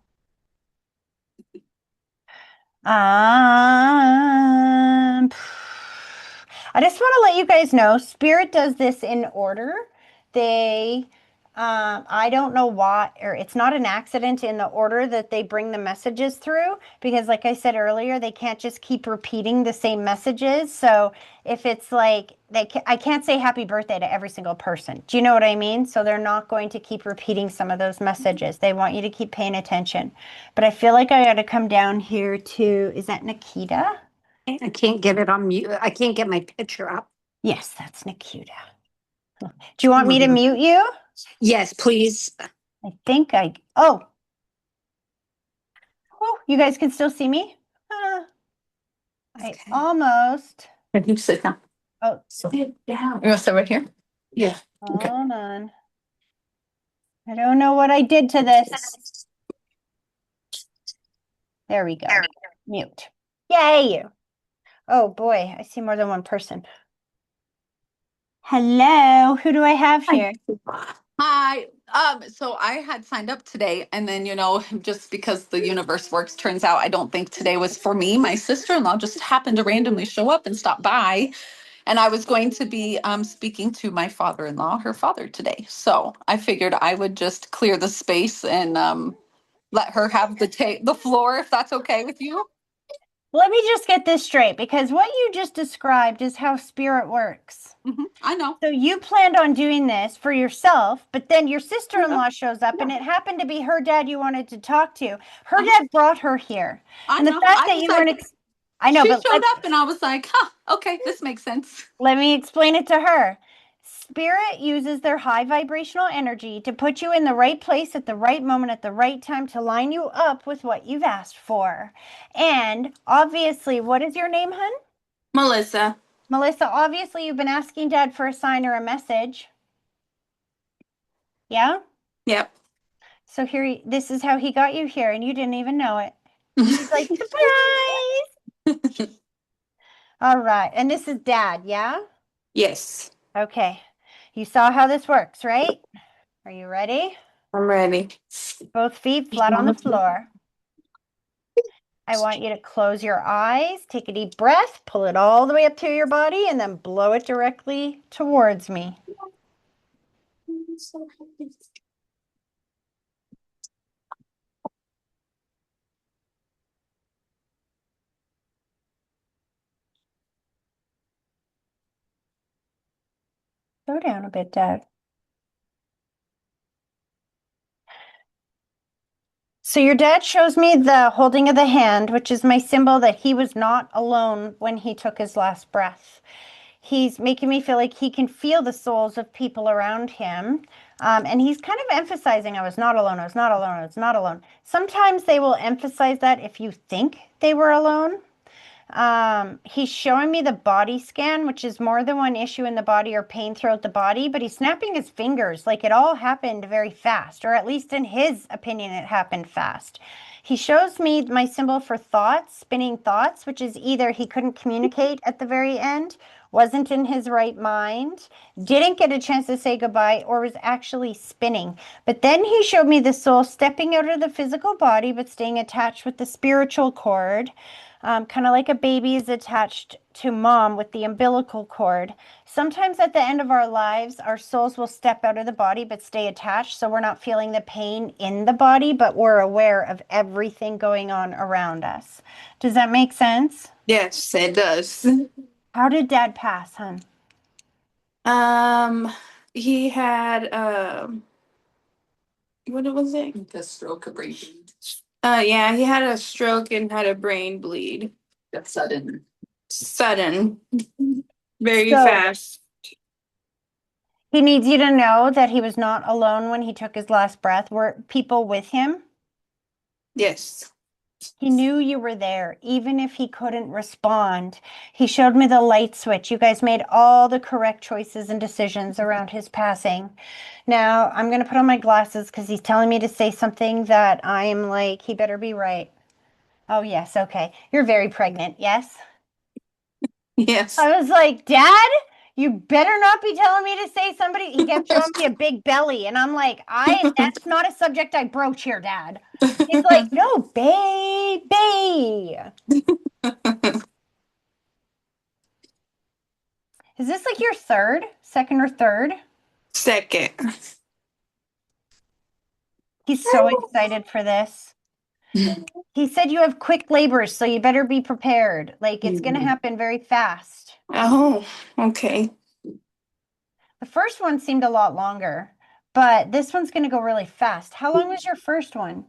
I just want to let you guys know, Spirit does this in order. I don't know why, or it's not an accident in the order that they bring the messages through, because like I said earlier, they can't just keep repeating the same messages. So if it's like, I can't say happy birthday to every single person. Do you know what I mean? So they're not going to keep repeating some of those messages. They want you to keep paying attention. But I feel like I got to come down here to, is that Nikita? I can't get it on mute. I can't get my picture up. Yes, that's Nikita. Do you want me to mute you? Yes, please. Oh, you guys can still see me? I Okay. almost. Can you sit down? Oh, Sit down. You want to sit right here? Yeah. Okay. hold on. I don't know what I did to this. There we go. Mute. Yay. Oh boy, I see more than one person. Hello, who do I have here? Hi. So I had signed up today, and then, just because the universe works, turns out I don't think today was for me. My sister-in-law just happened to randomly show up and stop by, and I was going to be speaking to my father-in-law, her father, today. So I figured I would just clear the space and let her have the floor, if that's okay with you. Let me just get this straight, because what you just described is how spirit works. I know. So you planned on doing this for yourself, but then your Yeah. sister-in-law shows up and it happened to be her dad you wanted to talk to. Her Uh-huh. dad brought her here. I And the know. fact I that was you like, weren't, I know, she but showed up and I was like, huh, okay, this makes sense. let me explain it to her. Spirit uses their high vibrational energy to put you in the right place at the right moment at the right time to line you up with what you've asked for. And obviously, what is your name, hun? Melissa. Melissa, obviously you've been asking Dad for a sign or a message. Yeah? Yep. So this is how he got you here, and you didn't even know it. He's like, surprise! All right. And this is Dad, yeah? Yes. Okay. You saw how this works, right? Are you ready? I'm ready. Both feet flat on the floor. I want you to close your eyes, take a deep breath, pull it all the way up to your body, and then blow it directly towards me. Slow down a bit, Dad. So your dad shows me the holding of the hand, which is my symbol that he was not alone when he took his last breath. He's making me feel like he can feel the souls of people around him. And he's kind of emphasizing, I was not alone, I was not alone, I was not alone. Sometimes they will emphasize that if you think they were alone. He's showing me the body scan, which is more than one issue in the body or pain throughout the body, but he's snapping his fingers like it all happened very fast, or at least in his opinion, it happened fast. He shows me my symbol for thoughts, spinning thoughts, which is either he couldn't communicate at the very end, wasn't in his right mind, didn't get a chance to say goodbye, or was actually spinning. But then he showed me the soul stepping out of the physical body, but staying attached with the spiritual cord. Kind of like a baby is attached to mom with the umbilical cord. Sometimes at the end of our lives, our souls will step out of the body but stay attached, so we're not feeling the pain in the body, but we're aware of everything going on around us. Does that make sense? Yes, it does. How did Dad pass, hon? He had what was it? A stroke, a brain bleed. Yeah, he had a stroke and had a brain bleed. That's sudden. Sudden. Very So- fast. He needs you to know that he was not alone when he took his last breath. Were people with him? Yes. He knew you were there, even if he couldn't respond. He showed me the light switch. You guys made all the correct choices and decisions around his passing. Now, I'm going to put on my glasses because he's telling me to say something that I am like, he better be right. Oh, yes. Okay. You're very pregnant. Yes. Yes. I was like, Dad, you better not be telling me to say somebody. He kept showing me a big belly. And I'm like, that's not a subject I broach here, Dad. He's like, no, baby. Is this like your second or third? Second. He's so excited for this. He said you have quick labors, so you better be prepared. Like it's going to happen very fast. Oh, okay. The first one seemed a lot longer, but this one's going to go really fast. How long was your first one?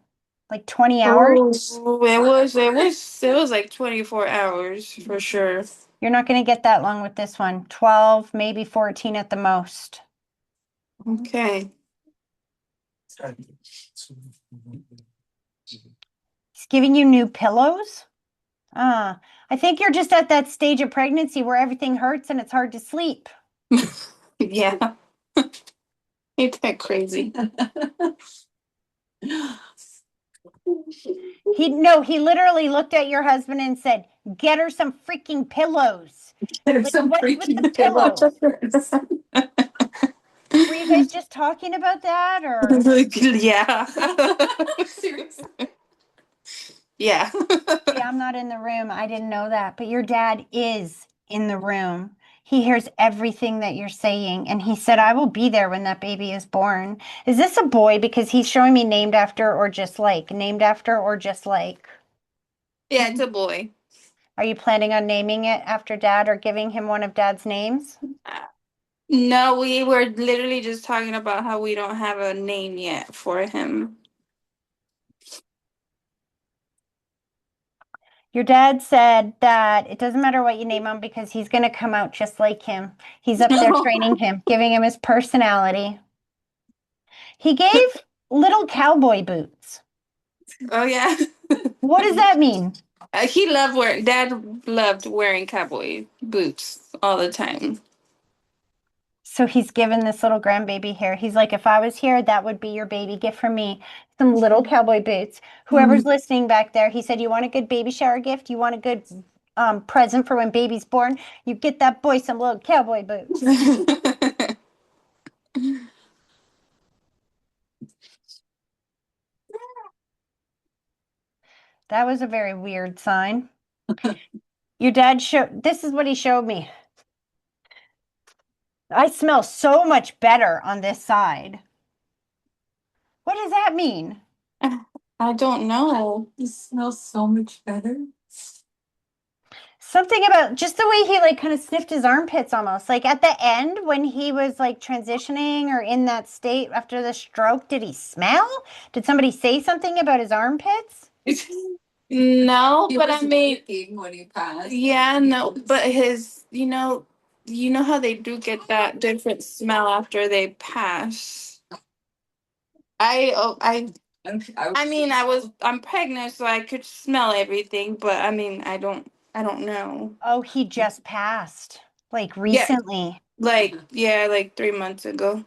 Like 20 hours? Oh, it was like 24 hours for sure. You're not going to get that long with this one. 12, maybe 14 at the most. Okay. He's giving you new pillows? I think you're just at that stage of pregnancy where everything hurts and it's hard to sleep. Yeah. Ain't that crazy? He literally looked at your husband and said, "Get her some freaking pillows." There's some what's with freaking the pillows? pillows. Were you guys just talking about that or? Yeah. Seriously. Yeah. See, I'm not in the room. I didn't know that, but your dad is in the room. He hears everything that you're saying, and he said, "I will be there when that baby is born." Is this a boy? Because he's showing me named after or just like, named after or just like. Yeah, it's a boy. Are you planning on naming it after Dad or giving him one of Dad's names? No, we were literally just talking about how we don't have a name yet for him. Your dad said that it doesn't matter what you name him because he's going to come out just like him. He's up there training him, giving him his personality. He gave little cowboy boots. Oh, yeah. What does that mean? Dad loved wearing cowboy boots all the time. So he's given this little grandbaby here. He's like, if I was here, that would be your baby gift from me. Some little cowboy boots. Whoever's listening back there, he said, you want a good baby shower gift? You want a good present for when baby's born? You get that boy some little cowboy boots. That was a very weird sign. Your dad this is what he showed me. I smell so much better on this side. What does that mean? I don't know. It smells so much better. Something about just the way he like kind of sniffed his armpits almost. Like at the end when he was like transitioning or in that state after the stroke, did he smell? Did somebody say something about his armpits? No, He but was I mean, leaking when he passed. yeah, no, but you know how they do get that different smell after they pass. I mean, I'm pregnant, so I could smell everything, but I mean, I don't know. Oh, he just passed, like Yeah, recently. like 3 months ago.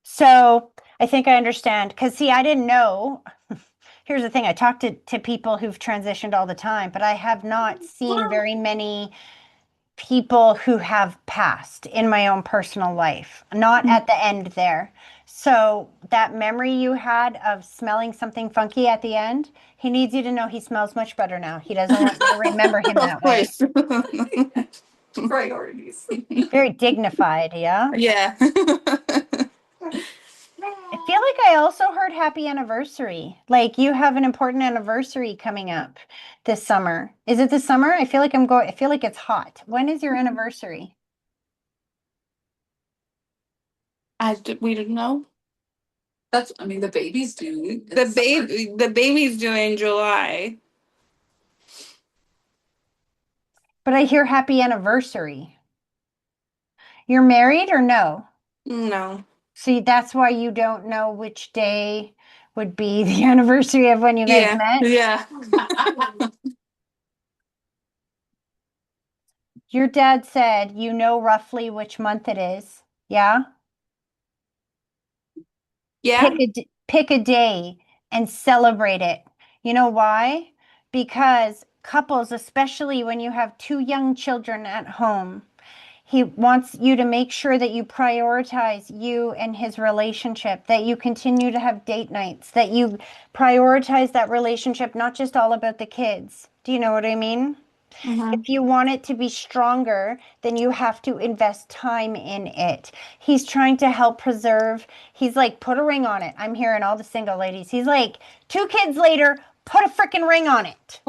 So I think I understand. Because, see, I didn't know. Here's the thing, I talk to people who've transitioned all the time, but I have not seen very many people who have passed in my own personal life, not at the end there. So that memory you had of smelling something funky at the end, he needs you to know he smells much better now. He doesn't want you to remember him Of that way. course. Priorities. Very dignified, yeah. Yeah. I feel like I also heard happy anniversary. Like you have an important anniversary coming up this summer. Is it this summer? I feel like it's hot. When is your anniversary? We don't know. I mean, the babies do. The baby's due in July. But I hear happy anniversary. You're married or no? No. See, that's why you don't know which day would be the anniversary of when you guys Yeah. met. Yeah. Your dad said you know roughly which month it is. Yeah? Yeah. Pick a day and celebrate it. You know why? Because couples, especially when you have two young children at home, he wants you to make sure that you prioritize you and his relationship, that you continue to have date nights, that you prioritize that relationship, not just all about the kids. Do you know what I mean? Mm-hmm. If you want it to be stronger, then you have to invest time in it. He's trying to help preserve. He's like, put a ring on it. I'm hearing all the single ladies. He's like, 2 kids later, put a freaking ring on it.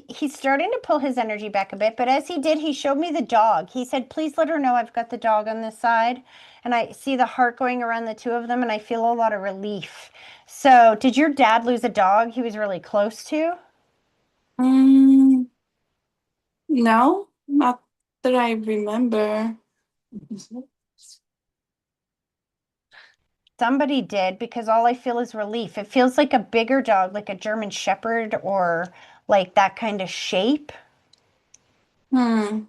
He's starting to pull his energy back a bit, but as he did, he showed me the dog. He said, please let her know I've got the dog on this side. And I see the heart going around the two of them, and I feel a lot of relief. So, did your dad lose a dog he was really close to? Mm, no, not that I remember. Somebody did because all I feel is relief. It feels like a bigger dog, like a German Shepherd or like that kind of shape. Hmm.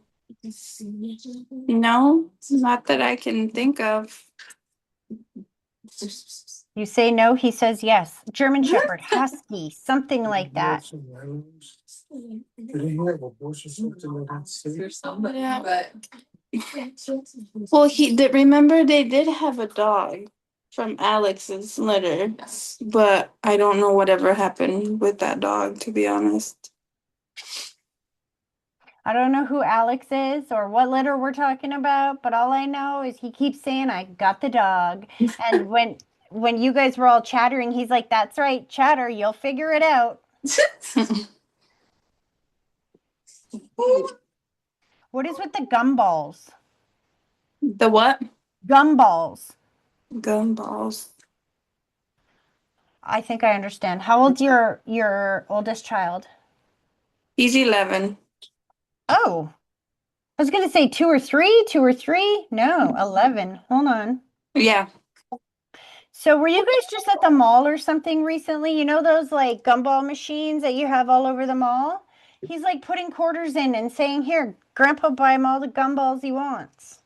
No, not that I can think of. You say no, he says yes. German Shepherd, Husky, something like that. Yeah. Well, remember they did have a dog from Alex's litter, but I don't know whatever happened with that dog, to be honest. I don't know who Alex is or what litter we're talking about, but all I know is he keeps saying I got the dog. And when you guys were all chattering, he's like, "That's right, chatter, you'll figure it out." What is with the gumballs? The what? Gumballs. Gumballs. I think I understand. How old's your oldest child? He's 11. Oh, I was gonna say two or three. No, 11. Hold on. Yeah. So were you guys just at the mall or something recently? You know those like gumball machines that you have all over the mall? He's like putting quarters in and saying, "Here, Grandpa, buy him all the gumballs he wants."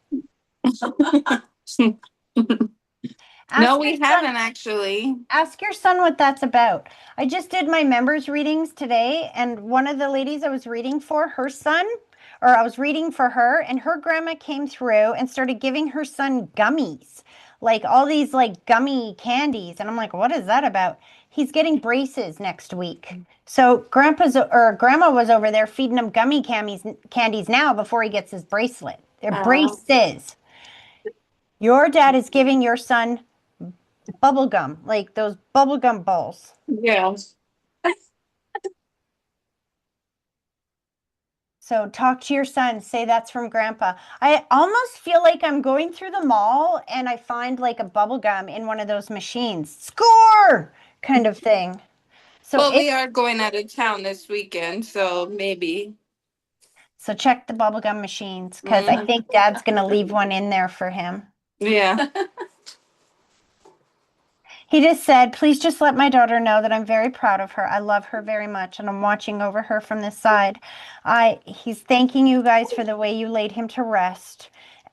No, Ask your we son. haven't actually. Ask your son what that's about. I just did my members readings today, and one of the ladies I was reading for, her son, or I was reading for her, and her grandma came through and started giving her son gummies, like all these like gummy candies. And I'm like, what is that about? He's getting braces next week. So grandma was over there feeding him gummy candies now before he gets his bracelet. They're braces. Your dad is giving your son bubble gum, like those bubble gum balls. Yeah. So talk to your son, say that's from grandpa. I almost feel like I'm going through the mall and I find like a bubble gum in one of those machines. Score! kind of thing. So Well, we it's are going out of town this weekend, so maybe. so check the bubblegum machines because I Mhm. think Dad's gonna leave one in there for him. Yeah. He just said, please just let my daughter know that I'm very proud of her. I love her very much and I'm watching over her from this side. He's thanking you guys for the way you laid him to rest.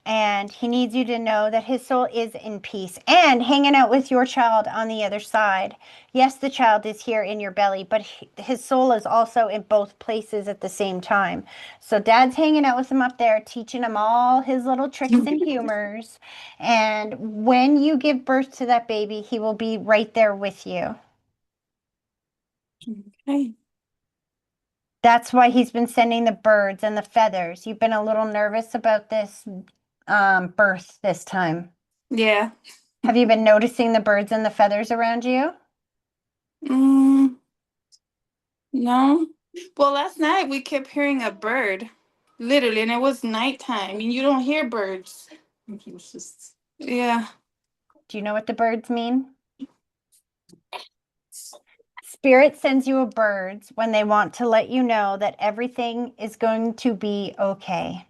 And he needs you to know that his soul is in peace and hanging out with your child on the other side. Yes, the child is here in your belly, but his soul is also in both places at the same time. So Dad's hanging out with him up there, teaching him all his little tricks and humors. And when you give birth to that baby, he will be right there with you. Okay. That's why he's been sending the birds and the feathers. You've been a little nervous about this birth this time. Yeah. Have you been noticing the birds and the feathers around you? Mm, no. Well, last night we kept hearing a bird, literally, and it was nighttime, and you don't hear birds. It was just. Yeah. Do you know what the birds mean? Spirit sends you a birds when they want to let you know that everything is going to be okay.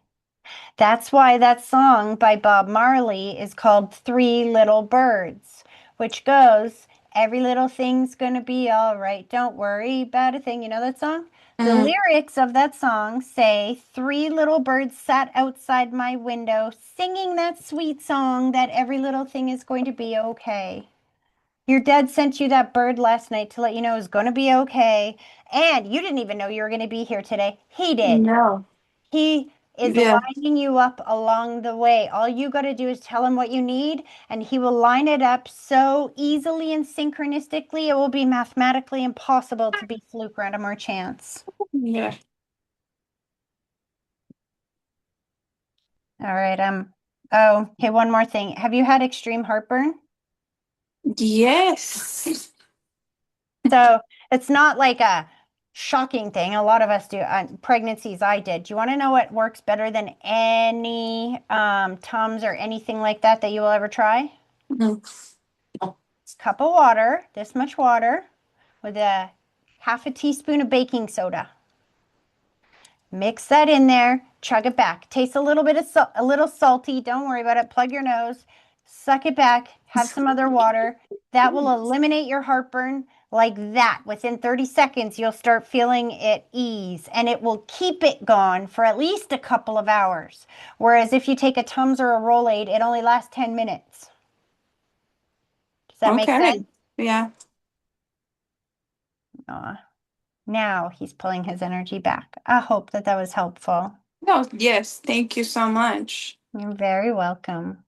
That's why that song by Bob Marley is called Three Little Birds, which goes, every little thing's gonna be all right. Don't worry about a thing. You know that song? The Mm, lyrics of that song say, three little birds sat outside my window singing that sweet song that every little thing is going to be okay. Your dad sent you that bird last night to let you know it was going to be okay. And you didn't even know you were going to be here today. He did. no. He is Yeah. lining you up along the way. All you got to do is tell him what you need, and he will line it up so easily and synchronistically, it will be mathematically impossible to be fluke, random, or chance. Yeah. All right. Oh, okay, one more thing. Have you had extreme heartburn? Yes. So it's not like a shocking thing. A lot of us do. Pregnancies, I did. Do you want to know what works better than any Tums or anything like that that you will ever try? Mm. Cup of water, this much water, with a half a teaspoon of baking soda. Mix that in there, chug it back. Tastes a little bit of a little salty. Don't worry about it. Plug your nose, suck it back, have some other water. That will eliminate your heartburn like that. Within 30 seconds, you'll start feeling it ease and it will keep it gone for at least a couple of hours. Whereas if you take a Tums or a Rolade, it only lasts 10 minutes. Does that make sense? Okay. Yeah. Now he's pulling his energy back. I hope that that was helpful. No, yes. Thank you so much. You're very welcome.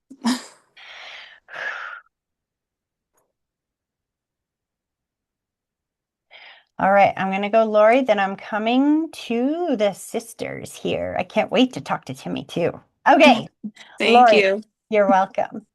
All right, I'm going to go, Lori. Then I'm coming to the sisters here. I can't wait to talk to Timmy too. Okay, Thank Lori, you. you're welcome.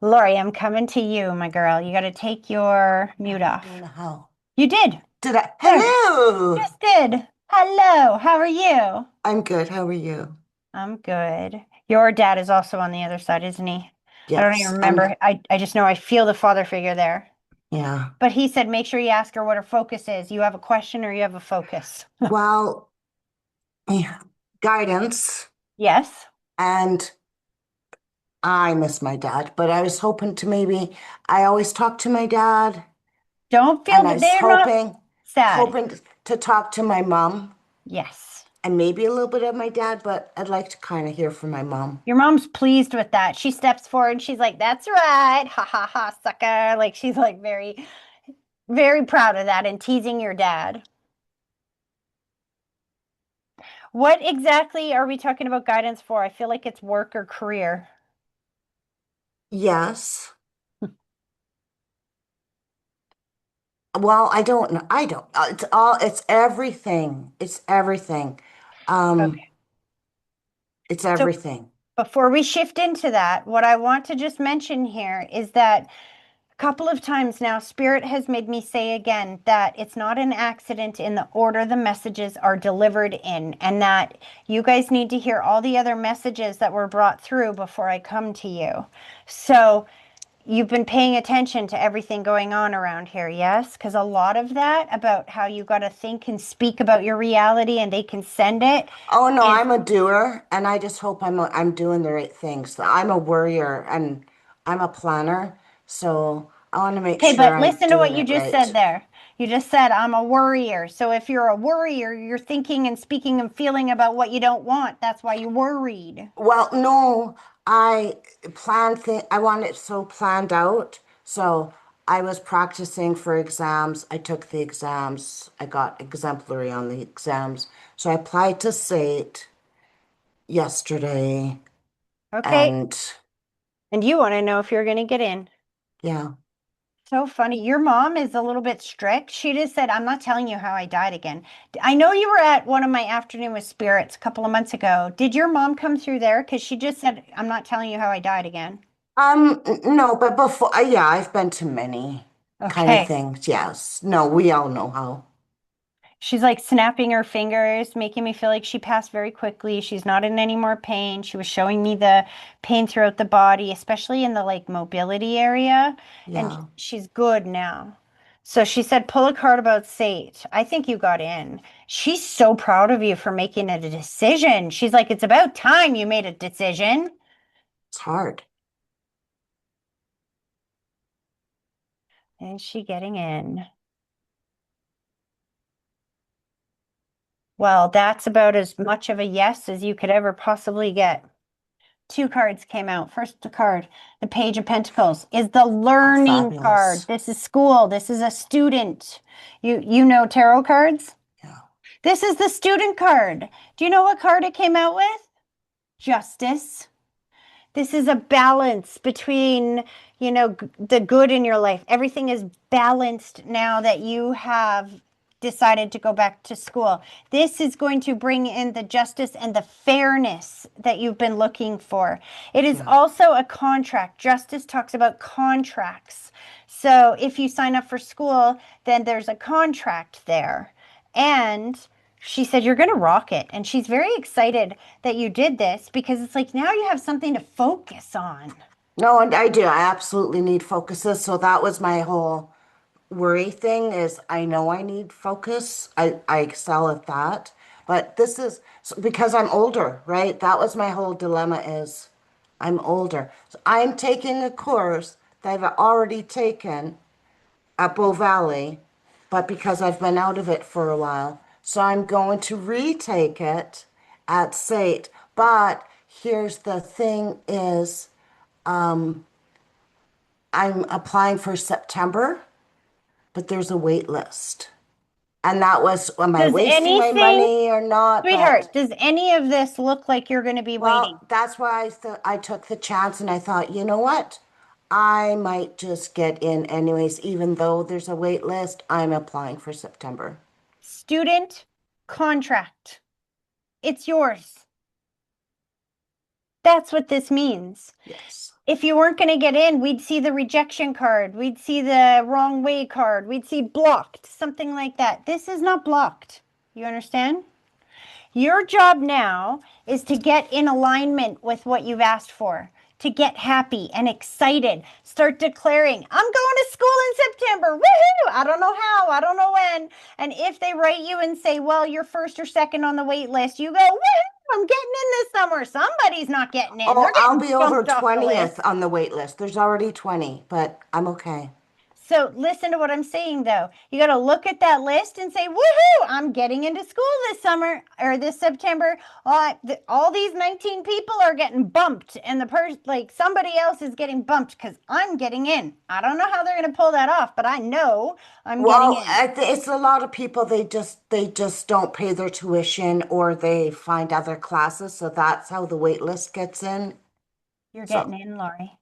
Lori, I'm coming to you, my girl. You got to take your mute off. How? You did. Did I? There, Hello. just did. Hello, how are you? I'm good. How are you? I'm good. Your dad is also on the other side, isn't he? I don't even Yes, remember. I just know I feel the father figure there. yeah. But he said, make sure you ask her what her focus is. You have a question or you have a focus. Well, yeah, guidance, Yes. and I miss my dad, but I was hoping to maybe, I always talk to my dad, Don't feel and I that was they're not sad. hoping to talk to my mom Yes. and maybe a little bit of my dad, but I'd like to kind of hear from my mom. Your mom's pleased with that. She steps forward and she's like, that's right. Ha ha ha, sucker. Like she's like very, very proud of that and teasing your dad. What exactly are we talking about guidance for? I feel like it's work or career. Yes. Well, I don't know. I don't. It's everything. It's everything. Um, Okay. it's So everything. before we shift into that, what I want to just mention here is that a couple of times now, Spirit has made me say again that it's not an accident in the order the messages are delivered in, and that you guys need to hear all the other messages that were brought through before I come to you. So you've been paying attention to everything going on around here, yes? Because a lot of that about how you got to think and speak about your reality and they can send it Oh no, is I'm a doer, and I just hope I'm doing the right things. So I'm a worrier and I'm a planner, so I want to make okay, sure but I'm listen to what doing you it just said right. there. You just said, I'm a worrier. So if you're a worrier, you're thinking and speaking and feeling about what you don't want. That's why you're worried. Well, no, I I want it so planned out. So I was practicing for exams. I took the exams. I got exemplary on the exams. So I applied to SAT yesterday, Okay. and And you want to know if you're going to get in. yeah. So funny. Your mom is a little bit strict. She just said, I'm not telling you how I died again. I know you were at one of my afternoon with spirits a couple of months ago. Did your mom come through there? Because she just said, I'm not telling you how I died again. No, but before, yeah, I've been to many kind of Okay. things. Yes. No, we all know how. She's like snapping her fingers, making me feel like she passed very quickly. She's not in any more pain. She was showing me the pain throughout the body, especially in the like mobility area. And Yeah, she's good now. So she said, pull a card about Sate. I think you got in. She's so proud of you for making a decision. She's like, it's about time you made a decision. it's hard. Is she getting in? Well, that's about as much of a yes as you could ever possibly get. Two cards came out. First card, the Page of Pentacles, is the Oh, learning card. fabulous. This is school. This is a student. You know tarot cards? Yeah, This is the student card. Do you know what card it came out with? Justice. This is a balance between, the good in your life. Everything is balanced now that you have decided to go back to school. This is going to bring in the justice and the fairness that you've been looking for. It is yeah. also a contract. Justice talks about contracts. So if you sign up for school, then there's a contract there. And she said, you're going to rock it. And she's very excited that you did this because it's like now you have something to focus on. No, and I do. I absolutely need focuses. So that was my whole worry thing is I know I need focus. I excel at that. But this is because I'm older, right? That was my whole dilemma is I'm older. So I'm taking a course that I've already taken at Bow Valley, but because I've been out of it for a while, so I'm going to retake it at SAIT. But here's the thing is I'm applying for September, but there's a wait list. And that was, am I Does wasting my anything, money or not? But sweetheart, does any of this look like you're going to be waiting? well, that's why I took the chance and I thought, you know what? I might just get in anyways, even though there's a wait list. I'm applying for September. Student contract. It's yours. That's what this means. Yes. If you weren't going to get in, we'd see the rejection card. We'd see the wrong way card. We'd see blocked, something like that. This is not blocked. You understand? Your job now is to get in alignment with what you've asked for, to get happy and excited. Start declaring, I'm going to school in September. Woohoo! I don't know how, I don't know when. And if they write you and say, well, you're first or second on the wait list, you go, woohoo! I'm getting in this summer. Somebody's not getting in. Oh, They're I'll getting be over bumped off the 20th list. on the wait list. There's already 20, but I'm okay. So listen to what I'm saying though. You got to look at that list and say, woohoo, I'm getting into school this summer or this September. All these 19 people are getting bumped and like somebody else is getting bumped because I'm getting in. I don't know how they're going to pull that off, but I know I'm getting Well, in. it's a lot of people they just don't pay their tuition or they find other classes, so that's how the wait list gets in. You're So, getting in, Lori.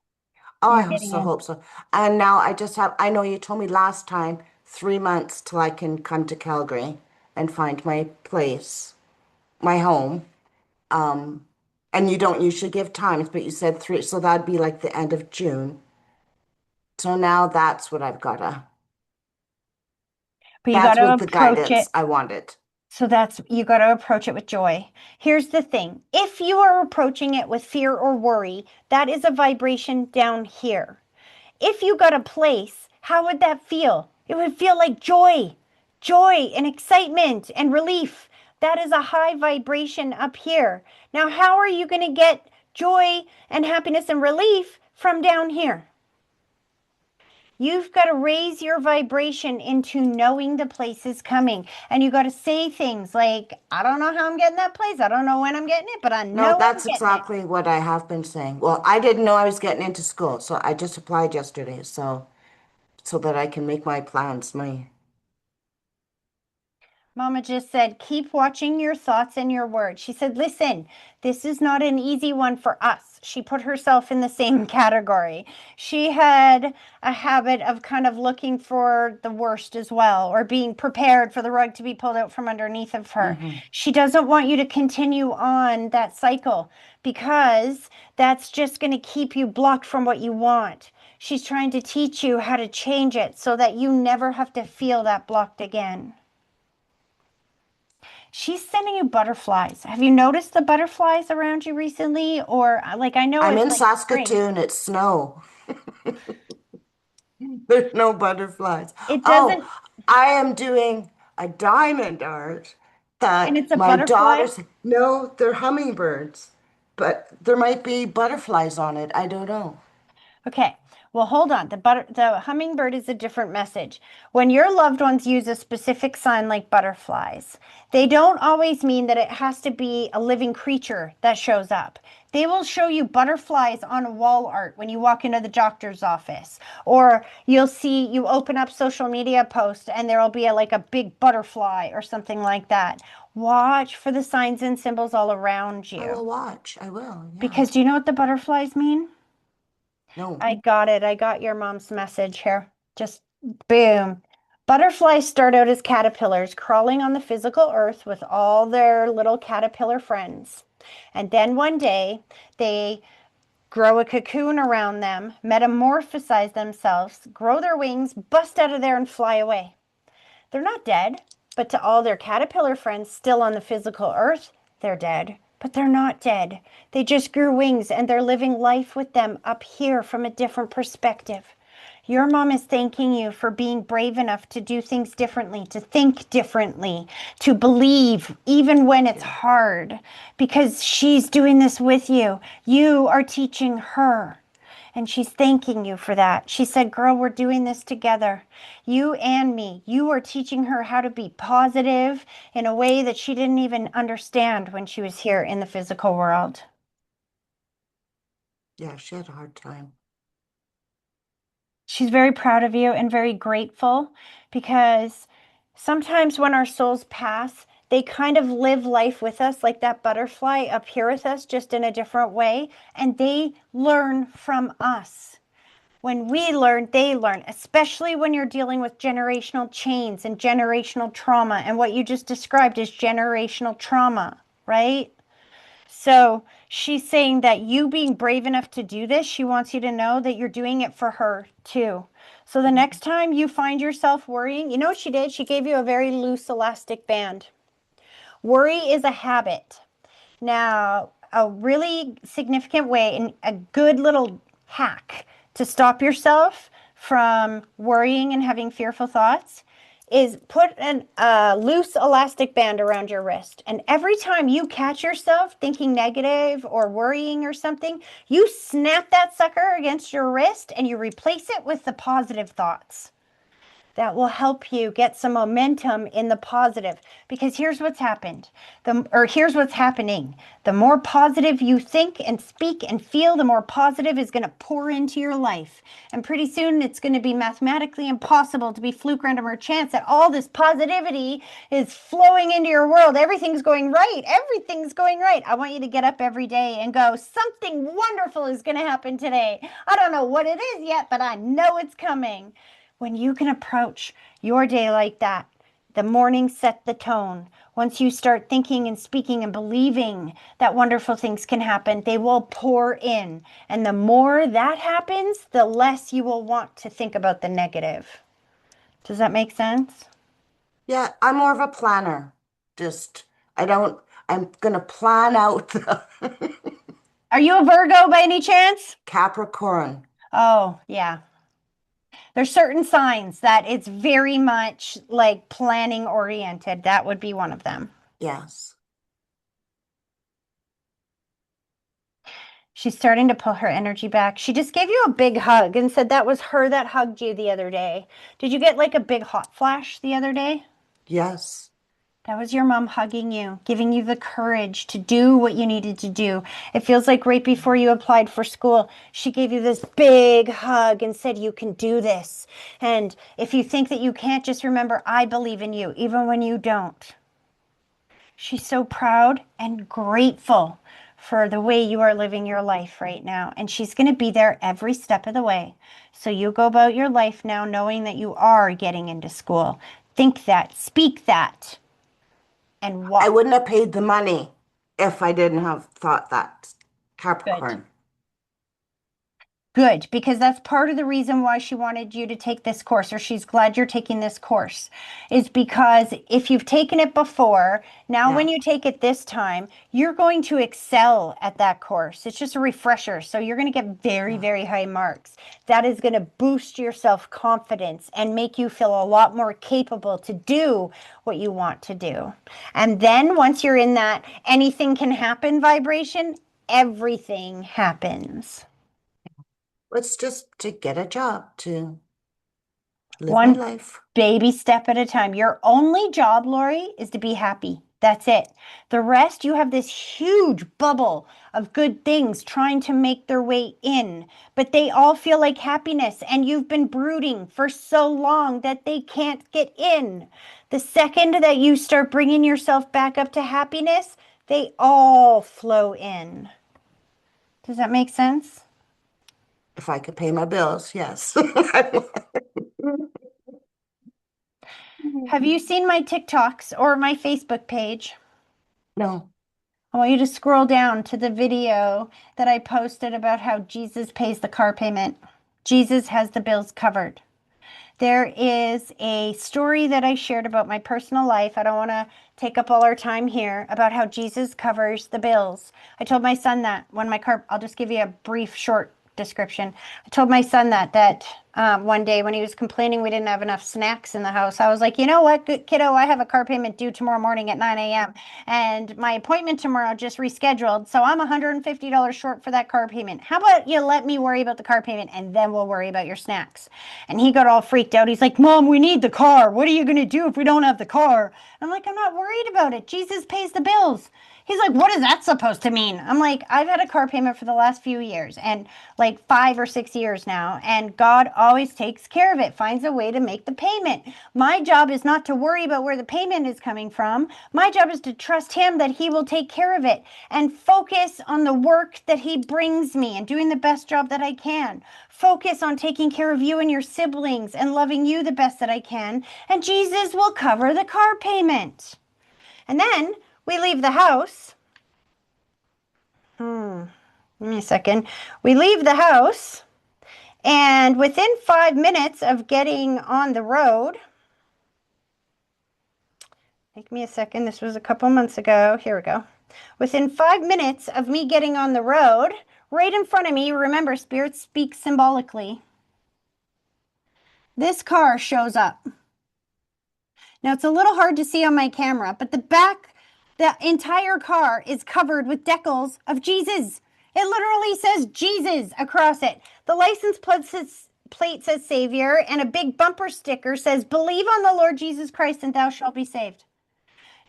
oh, I You're getting also in. hope so. And now I know you told me last time 3 months till I can come to Calgary and find my place, my home. And you don't usually give times, but you said three, so that'd be like the end of June. So now that's what I've gotta, But you got that's to what the approach guidance it. I wanted. So you got to approach it with joy. Here's the thing. If you are approaching it with fear or worry, that is a vibration down here. If you got a place, how would that feel? It would feel like joy and excitement and relief. That is a high vibration up here. Now, how are you going to get joy and happiness and relief from down here? You've got to raise your vibration into knowing the place is coming. And you got to say things like, I don't know how I'm getting that place. I don't know when I'm getting it, but I No, know I'm that's getting it. exactly what I have been saying. Well, I didn't know I was getting into school, so I just applied yesterday, so that I can make my plans. Mama just said, keep watching your thoughts and your words. She said, listen, this is not an easy one for us. She put herself in the same category. She had a habit of kind of looking for the worst as well, or being prepared for the rug to be pulled out from underneath of her. Mm-hmm. She doesn't want you to continue on that cycle because that's just going to keep you blocked from what you want. She's trying to teach you how to change it so that you never have to feel that blocked again. She's sending you butterflies. Have you noticed the butterflies around you recently? Or like I know I'm it's in like spring. Saskatoon, it's snow. There's no butterflies. It Oh, doesn't, I am doing a diamond art and that it's a my butterfly. daughters, no, they're hummingbirds, but there might be butterflies on it. I don't know. Okay. Well, hold on. The hummingbird is a different message. When your loved ones use a specific sign like butterflies, they don't always mean that it has to be a living creature that shows up. They will show you butterflies on a wall art when you walk into the doctor's office, or you'll see you open up social media posts and there'll be like a big butterfly or something like that. Watch for the signs and symbols all around I you. will watch. I will, yeah. Because do you know what the butterflies mean? No. I got it. I got your mom's message here. Just boom. Butterflies start out as caterpillars crawling on the physical earth with all their little caterpillar friends. And then one day they grow a cocoon around them, metamorphosize themselves, grow their wings, bust out of there, and fly away. They're not dead, but to all their caterpillar friends still on the physical earth, they're dead. But they're not dead. They just grew wings and they're living life with them up here from a different perspective. Your mom is thanking you for being brave enough to do things differently, to think differently, to believe even when it's Yeah. hard, because she's doing this with you. You are teaching her. And she's thanking you for that. She said, girl, we're doing this together. You and me. You are teaching her how to be positive in a way that she didn't even understand when she was here in the physical world. Yeah, she had a hard time. She's very proud of you and very grateful because sometimes when our souls pass, they kind of live life with us like that butterfly up here with us, just in a different way. And they learn from us. When we learn, they learn, especially when you're dealing with generational chains and generational trauma. And what you just described is generational trauma, right? So she's saying that you being brave enough to do this, she wants you to know that you're doing it for her too. So the next time you find yourself worrying, you know what she did? She gave you a very loose elastic band. Worry is a habit. Now, a really significant way and a good little hack to stop yourself from worrying and having fearful thoughts is put a loose elastic band around your wrist. And every time you catch yourself thinking negative or worrying or something, you snap that sucker against your wrist and you replace it with the positive thoughts that will help you get some momentum in the positive. Because here's what's happened, here's what's happening. The more positive you think and speak and feel, the more positive is going to pour into your life. And pretty soon it's going to be mathematically impossible to be fluke, random, or chance that all this positivity is flowing into your world. Everything's going right. Everything's going right. I want you to get up every day and go, something wonderful is going to happen today. I don't know what it is yet, but I know it's coming. When you can approach your day like that, the morning set the tone. Once you start thinking and speaking and believing that wonderful things can happen, they will pour in. And the more that happens, the less you will want to think about the negative. Does that make sense? Yeah, I'm more of a planner. Just, I don't, I'm gonna plan out the Are you a Virgo by any chance? Capricorn. Oh, yeah. There's certain signs that it's very much like planning oriented. That would be one of them. Yes. She's starting to pull her energy back. She just gave you a big hug and said that was her that hugged you the other day. Did you get like a big hot flash the other day? Yes. That was your mom hugging you, giving you the courage to do what you needed to do. It feels like right before you applied for school, she gave you this big hug and said, you can do this. And if you think that you can't, just remember, I believe in you, even when you don't. She's so proud and grateful for the way you are living your life right now. And she's going to be there every step of the way. So you go about your life now knowing that you are getting into school. Think that, speak that, and I walk. wouldn't have paid the money if I didn't have thought that. Good. Capricorn. Good, because that's part of the reason why she wanted you to take this course, or she's glad you're taking this course, is because if you've taken it before, now when Yeah. you take it this time, you're going to excel at that course. It's just a refresher. So you're going to get very, Yeah. very high marks. That is going to boost your self-confidence and make you feel a lot more capable to do what you want to do. And then once you're in that anything can happen vibration, everything happens. It's just to get a job, to live my One life. baby step at a time. Your only job, Lori, is to be happy. That's it. The rest, you have this huge bubble of good things trying to make their way in, but they all feel like happiness, and you've been brooding for so long that they can't get in. The second that you start bringing yourself back up to happiness, they all flow in. Does that make sense? If I could pay my bills, yes. Have you seen my TikToks or my Facebook page? No. I want you to scroll down to the video that I posted about how Jesus pays the car payment. Jesus has the bills covered. There is a story that I shared about my personal life. I don't want to take up all our time here about how Jesus covers the bills. I told my son that when my car, I'll just give you a brief, short description. I told my son that one day when he was complaining we didn't have enough snacks in the house. I was like, you know what, good kiddo, I have a car payment due tomorrow morning at 9 a.m. and my appointment tomorrow just rescheduled, so I'm $150 short for that car payment. How about you let me worry about the car payment and then we'll worry about your snacks? And he got all freaked out. He's like, Mom, we need the car. What are you going to do if we don't have the car? I'm like, I'm not worried about it. Jesus pays the bills. He's like, what is that supposed to mean? I'm like, I've had a car payment for the last few years, and like 5 or 6 years now, and God always takes care of it, finds a way to make the payment. My job is not to worry about where the payment is coming from. My job is to trust him that he will take care of it and focus on the work that he brings me and doing the best job that I can. Focus on taking care of you and your siblings and loving you the best that I can, and Jesus will cover the car payment. And then we leave the house. Give me a second. We leave the house, and within 5 minutes of getting on the road, take me a second. This was a couple months ago. Here we go. Within 5 minutes of me getting on the road, right in front of me, remember, Spirit speaks symbolically. This car shows up. Now, it's a little hard to see on my camera, but the entire car is covered with decals of Jesus. It literally says Jesus across it. The license plate says Savior, and a big bumper sticker says, Believe on the Lord Jesus Christ and thou shalt be saved.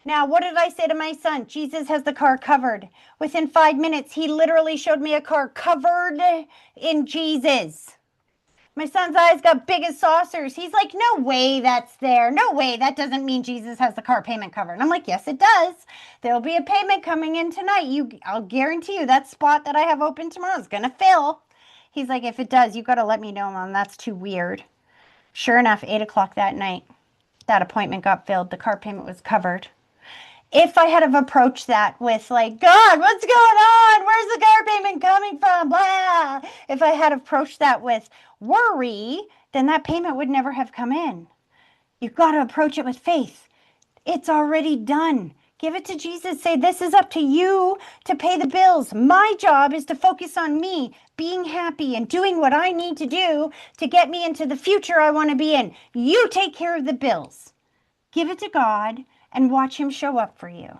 Now, what did I say to my son? Jesus has the car covered. Within 5 minutes, he literally showed me a car covered in Jesus. My son's eyes got big as saucers. He's like, no way that's there. No way. That doesn't mean Jesus has the car payment covered. And I'm like, yes, it does. There'll be a payment coming in tonight. I'll guarantee you that spot that I have open tomorrow is going to fill. He's like, if it does, you got to let me know, Mom. That's too weird. Sure enough, 8 o'clock that night, that appointment got filled. The car payment was covered. If I had have approached that with like, God, what's going on? Where's the car payment coming from? Blah. If I had approached that with worry, then that payment would never have come in. You've got to approach it with faith. It's already done. Give it to Jesus. Say, this is up to you to pay the bills. My job is to focus on me being happy and doing what I need to do to get me into the future I want to be in. You take care of the bills. Give it to God and watch him show up for you.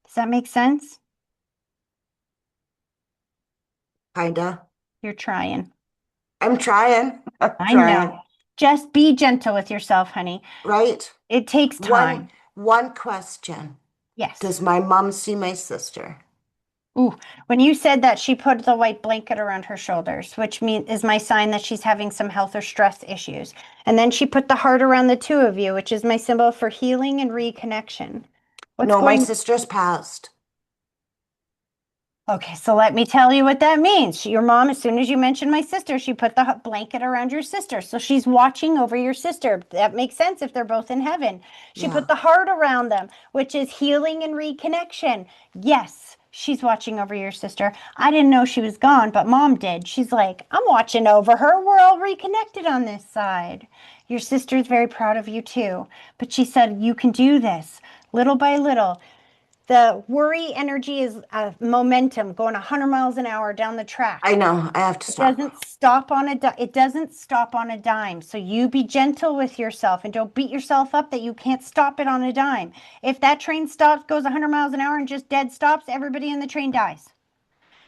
Does that make sense? Kinda. You're trying. I'm trying. I'm I trying. know. Just be gentle with yourself, honey. Right? It takes One time. one question. Yes. Does my mom see my sister? Ooh, when you said that, she put the white blanket around her shoulders, which is my sign that she's having some health or stress issues. And then she put the heart around the two of you, which is my symbol for healing and reconnection. What's No, my going sister's passed. Okay, so let me tell you what that means. Your mom, as soon as you mentioned my sister, she put the blanket around your sister. So she's watching over your sister. That makes sense if they're both in heaven. She Yeah. put the heart around them, which is healing and reconnection. Yes, she's watching over your sister. I didn't know she was gone, but mom did. She's like, I'm watching over her. We're all reconnected on this side. Your sister is very proud of you too. But she said, you can do this little by little. The worry energy is momentum going 100 miles an hour down the I track. know. I have to It stop. doesn't stop on it doesn't stop on a dime. So you be gentle with yourself and don't beat yourself up that you can't stop it on a dime. If that train stops, goes 100 miles an hour and just dead stops, everybody in the train dies.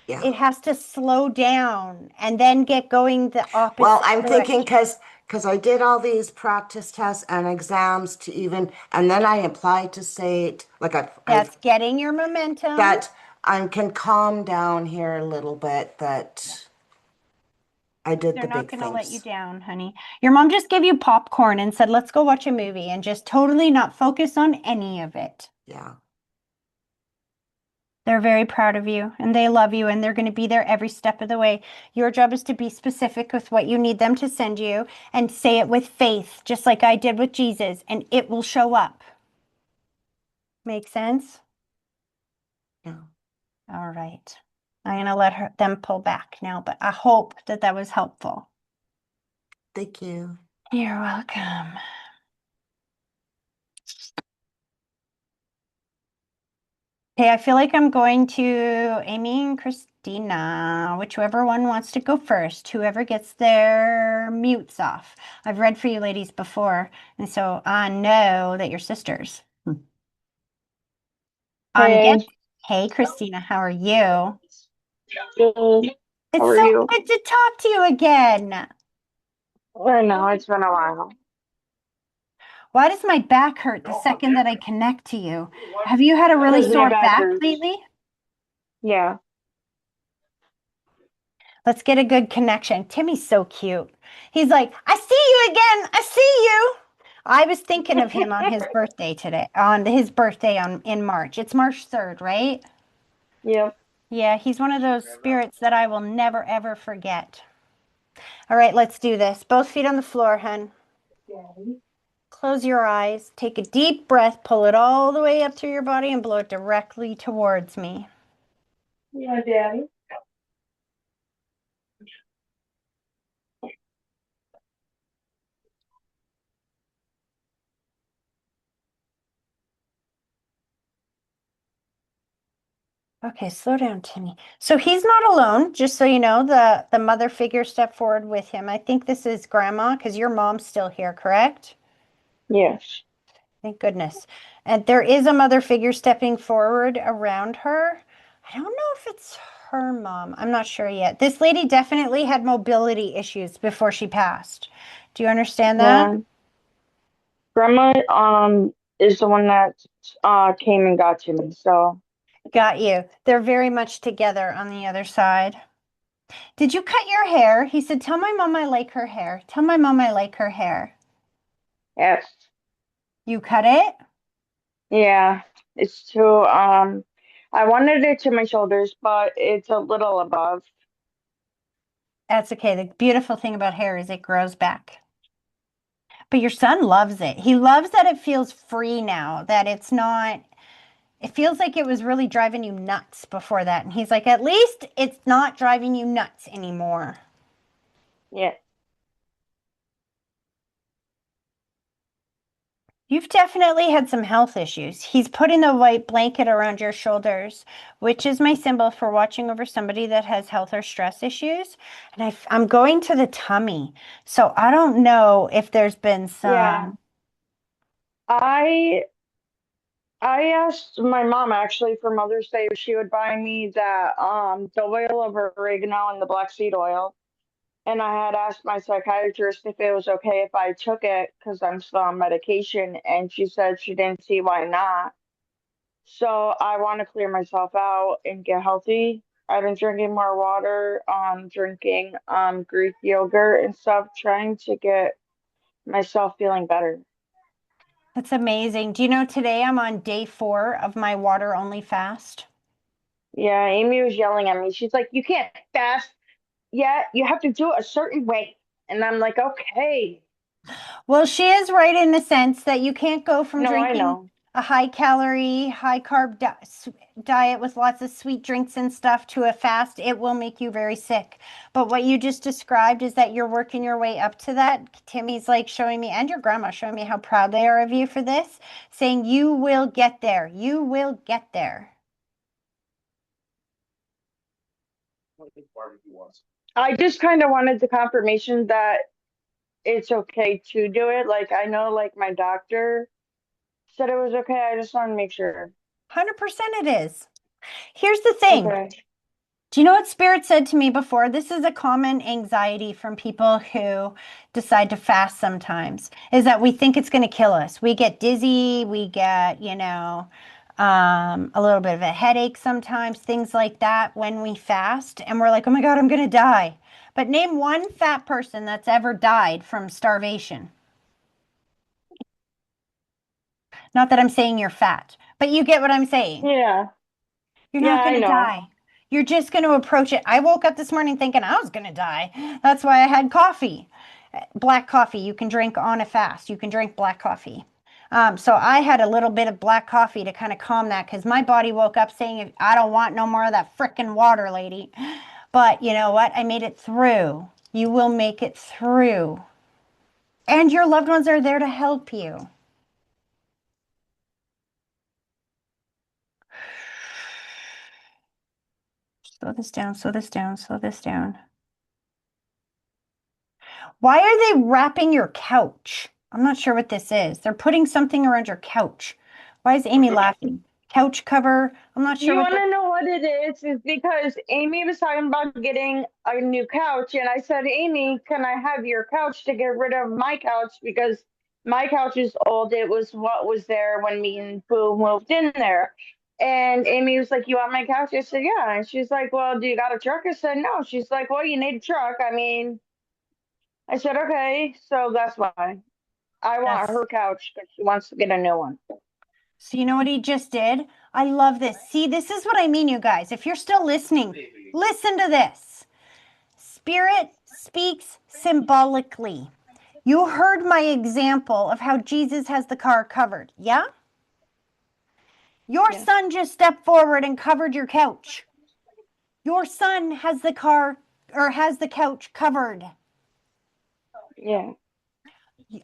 Yeah. It has to slow down and then get going the Well, opposite I'm thinking direction. because I did all these practice tests and exams to even, and then I applied to state, like I've That's getting your momentum. that I can calm down here a little bit, that I did They're the not big going to let you things. down, honey. Your mom just gave you popcorn and said, let's go watch a movie and just totally not focus on any of it. Yeah. They're very proud of you and they love you and they're going to be there every step of the way. Your job is to be specific with what you need them to send you and say it with faith, just like I did with Jesus, and it will show up. Make sense? Yeah. All right. I'm going to let them pull back now, but I hope that that was helpful. Thank you. You're welcome. Okay, I feel like I'm going to Amy and Christina, whichever one wants to go first, whoever gets their mutes off. I've read for you ladies before, and so I know that you're sisters. Hey, Hey, Christina, how are you? good. How It's are so you? good to talk to you again. I know it's been a while. Why does my back hurt the second that I connect to you? Have you had a really Because my sore back back hurts. lately? Yeah. Let's get a good connection. Timmy's so cute. He's like, I see you again. I see you. I was thinking of him on his birthday today, in March. It's March 3rd, right? Yep. Yeah, he's one of those spirits that I will never, ever forget. All right, let's do this. Both feet on the floor, hun. Close your eyes. Take a deep breath. Pull it all the way up through your body and blow it directly towards me. Yeah, Daddy. Okay, slow down, Timmy. So he's not alone, just so you know, the mother figure stepped forward with him. I think this is grandma because your mom's still here, correct? Yes. Thank goodness. And there is a mother figure stepping forward around her. I don't know if it's her mom. I'm not sure yet. This lady definitely had mobility issues before she passed. Do you understand that? Yeah. Grandma is the one that came and got to me. So Got you. They're very much together on the other side. Did you cut your hair? He said, tell my mom I like her hair. Tell my mom I like her hair. yes. You cut it? Yeah. It's too I wanted it to my shoulders, but it's a little above. That's okay. The beautiful thing about hair is it grows back. But your son loves it. He loves that it feels free now, that it's not, it feels like it was really driving you nuts before that. And he's like, at least it's not driving you nuts anymore. Yeah. You've definitely had some health issues. He's putting a white blanket around your shoulders, which is my symbol for watching over somebody that has health or stress issues. And I'm going to the tummy. So I don't know if there's been Yeah. some. I I asked my mom actually for Mother's Day if she would buy me that the oil of oregano and the black seed oil. And I had asked my psychiatrist if it was okay if I took it because I'm still on medication, and she said she didn't see why not. So I want to clear myself out and get healthy. I've been drinking more water, drinking Greek yogurt and stuff, trying to get myself feeling better. That's amazing. Do you know today I'm on day 4 of my water only fast? Yeah, Amy was yelling at me. She's like, "You can't fast yet. You have to do it a certain way." And I'm like, "Okay." Well, she is right in the sense that you can't go from No, I drinking know. a high calorie, high carb diet with lots of sweet drinks and stuff to a fast. It will make you very sick. But what you just described is that you're working your way up to that. Timmy's like showing me, and your grandma showing me how proud they are of you for this, saying you will get there. You will get there. I just kind of wanted the confirmation that it's okay to do it. Like, I know, like, my doctor said it was okay. I just want to make sure. 100% it is. Here's the thing. Okay. Do you know what Spirit said to me before? This is a common anxiety from people who decide to fast sometimes, is that we think it's going to kill us. We get dizzy, we get, a little bit of a headache sometimes, things like that when we fast. And we're like, oh my God, I'm going to die. But name one fat person that's ever died from starvation. Not that I'm saying you're fat, but you get what I'm saying. Yeah. You're Yeah, not going I to know. die. You're just going to approach it. I woke up this morning thinking I was going to die. That's why I had coffee. Black coffee, you can drink on a fast. You can drink black coffee. So I had a little bit of black coffee to kind of calm that because my body woke up saying, I don't want no more of that frickin' water, lady. But you know what? I made it through. You will make it through. And your loved ones are there to help you. Slow this down, slow this down, slow this down. Why are they wrapping your couch? I'm not sure what this is. They're putting something around your couch. Why is Amy laughing? Couch cover. I'm not sure You what want the. to know what it is because Amy was talking about getting a new couch, and I said, "Amy, can I have your couch to get rid of my couch because my couch is old. It was what was there when me and Boo moved in there." And Amy was like, "You want my couch?" I said, "Yeah." And she's like, "Well, do you got a truck?" I said, "No." She's like, "Well, you need a truck." I mean, I said, "Okay." So that's why I want Yes. her couch because she wants to get a new one. So you know what he just did? I love this. See, this is what I mean, you guys. If you're still listening, listen to this. Spirit speaks symbolically. You heard my example of how Jesus has the car covered. Yeah? Your Yeah. son just stepped forward and covered your couch. Your son has the car or has the couch covered. Yeah.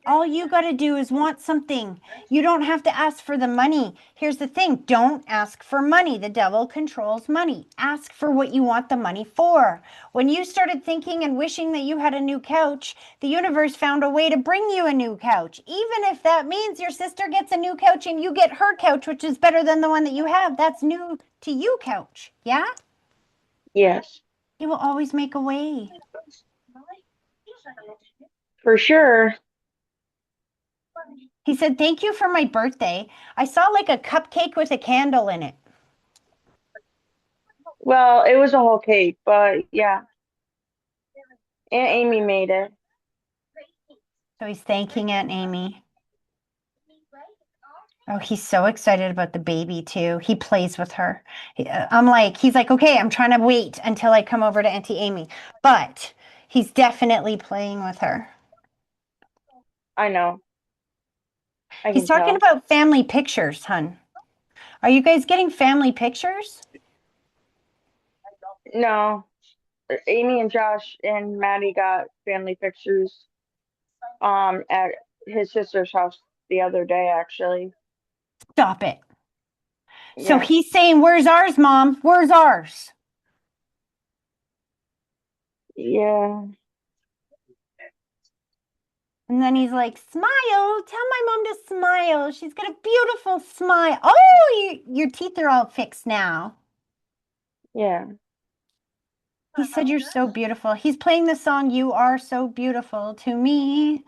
All you got to do is want something. You don't have to ask for the money. Here's the thing, don't ask for money. The devil controls money. Ask for what you want the money for. When you started thinking and wishing that you had a new couch, the universe found a way to bring you a new couch. Even if that means your sister gets a new couch and you get her couch, which is better than the one that you have, that's new to you couch. Yeah? Yes. He will always make a way. For sure. He said, thank you for my birthday. I saw like a cupcake with a candle in it. Well, it was a whole cake, but yeah. Aunt Amy made it. So he's thanking Aunt Amy. Oh, he's so excited about the baby too. He plays with her. He's like, okay, I'm trying to wait until I come over to Auntie Amy. But he's definitely playing with her. I know. I He's can talking tell. about family pictures, hun. Are you guys getting family pictures? No, Amy and Josh and Maddie got family pictures at his sister's house the other day, actually. Stop it. So Yeah, he's saying, "Where's ours, Mom? Where's ours?" yeah. And then he's like, "Smile. Tell my mom to smile. She's got a beautiful smile. Oh, your teeth are all fixed now." Yeah, He said, "You're so beautiful." He's playing the song, "You Are So Beautiful to Me."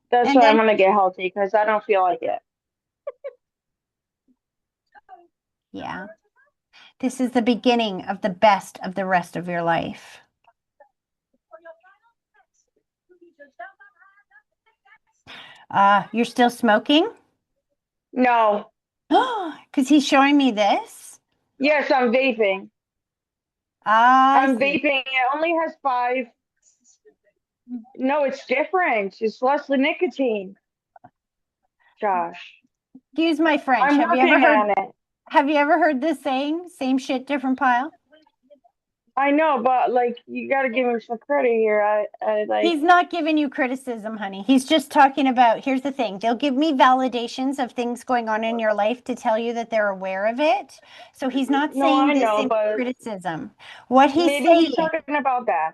that's And why I'm then, gonna get healthy because I don't feel like it. yeah, this is the beginning of the best of the rest of your life. You're still smoking? No, Because he's showing me this. yes, I'm vaping. I I'm see. vaping. It only has five. No, it's different. It's less the nicotine. Josh, Excuse my French. I'm working on it. Have you ever heard this saying? Same shit, different pile? I know, but like you got to give him some credit here. I like He's not giving you criticism, honey. He's just talking about, here's the thing. They'll give me validations of things going on in your life to tell you that they're aware of it. So he's not no, saying I this know, in but criticism. What he's maybe he's saying, talking about that.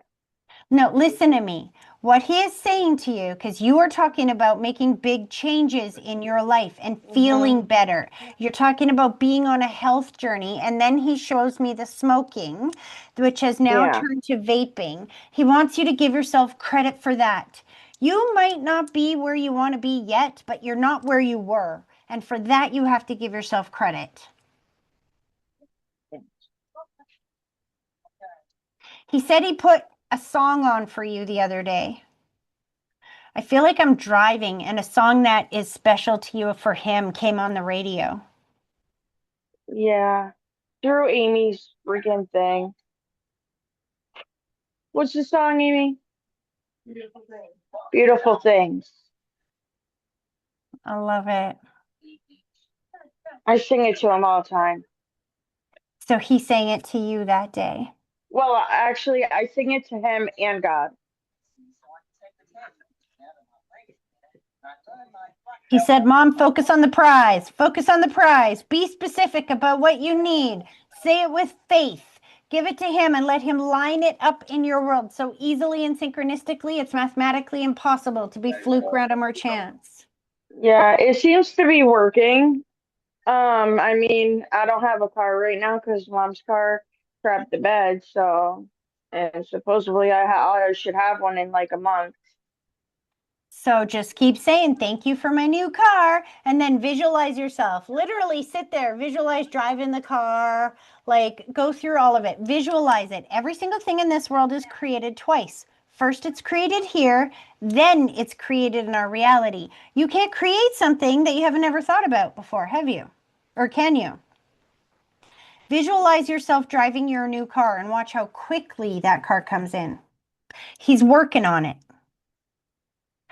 no, listen to me. What he is saying to you, because you are talking about making big changes in your life and feeling Hmm. better. You're talking about being on a health journey. And then he shows me the smoking, which has now Yeah, turned to vaping. He wants you to give yourself credit for that. You might not be where you want to be yet, but you're not where you were. And for that, you have to give yourself credit. He said he put a song on for you the other day. I feel like I'm driving and a song that is special to you for him came on the radio. yeah. Through Amy's freaking thing. What's the song, Amy? Beautiful things. I love it. I sing it to him all the time. So he sang it to you that day. Well, actually, I sing it to him and God. He said, "Mom, focus on the prize. Focus on the prize. Be specific about what you need. Say it with faith. Give it to him and let him line it up in your world so easily and synchronistically, it's mathematically impossible to be fluke, random, or chance." Yeah, it seems to be working. I mean, I don't have a car right now because mom's car crapped the bed, so and supposedly I should have one in like a month. So just keep saying, "Thank you for my new car," and then visualize yourself. Literally sit there, visualize driving the car, like go through all of it. Visualize it. Every single thing in this world is created twice. First, it's created here, then it's created in our reality. You can't create something that you haven't ever thought about before, have you? Or can you? Visualize yourself driving your new car and watch how quickly that car comes in. He's working on it.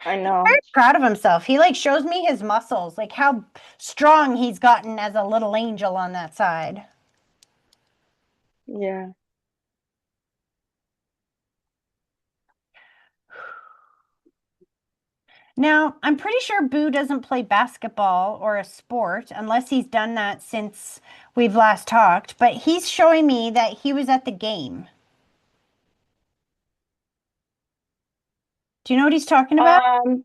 I He's know. very proud of himself. He like shows me his muscles, like how strong he's gotten as a little angel on that side. Yeah. Now, I'm pretty sure Boo doesn't play basketball or a sport unless he's done that since we've last talked, but he's showing me that he was at the game. Do you know what he's talking about? Um.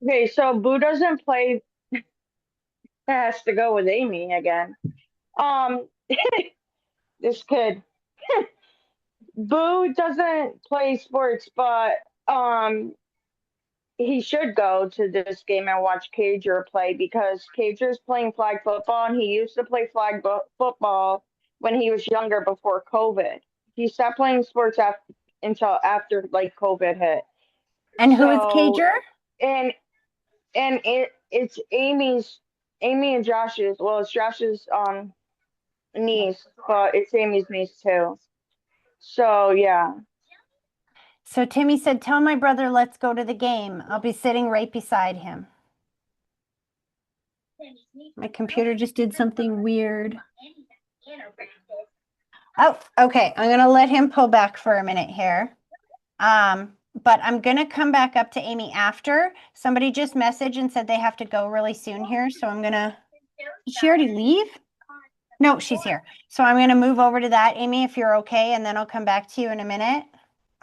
Okay, so Boo doesn't play. That has to go with Amy again. Um. This kid. Boo doesn't play sports, but he should go to this game and watch Cager play because Cager's playing flag football and he used to play football when he was younger before COVID. He stopped playing sports until after like COVID hit. And who is So Cager? and it's Amy and Josh's, well, it's Josh's niece, but it's Amy's niece too. So yeah. So Timmy said, "Tell my brother, let's go to the game. I'll be sitting right beside him." My computer just did something weird. Oh, okay. I'm gonna let him pull back for a minute here. but I'm going to come back up to Amy after. Somebody just messaged and said they have to go really soon here. So I'm going to, did she already leave? No, she's here. So I'm going to move over to that, Amy, if you're okay. And then I'll come back to you in a minute.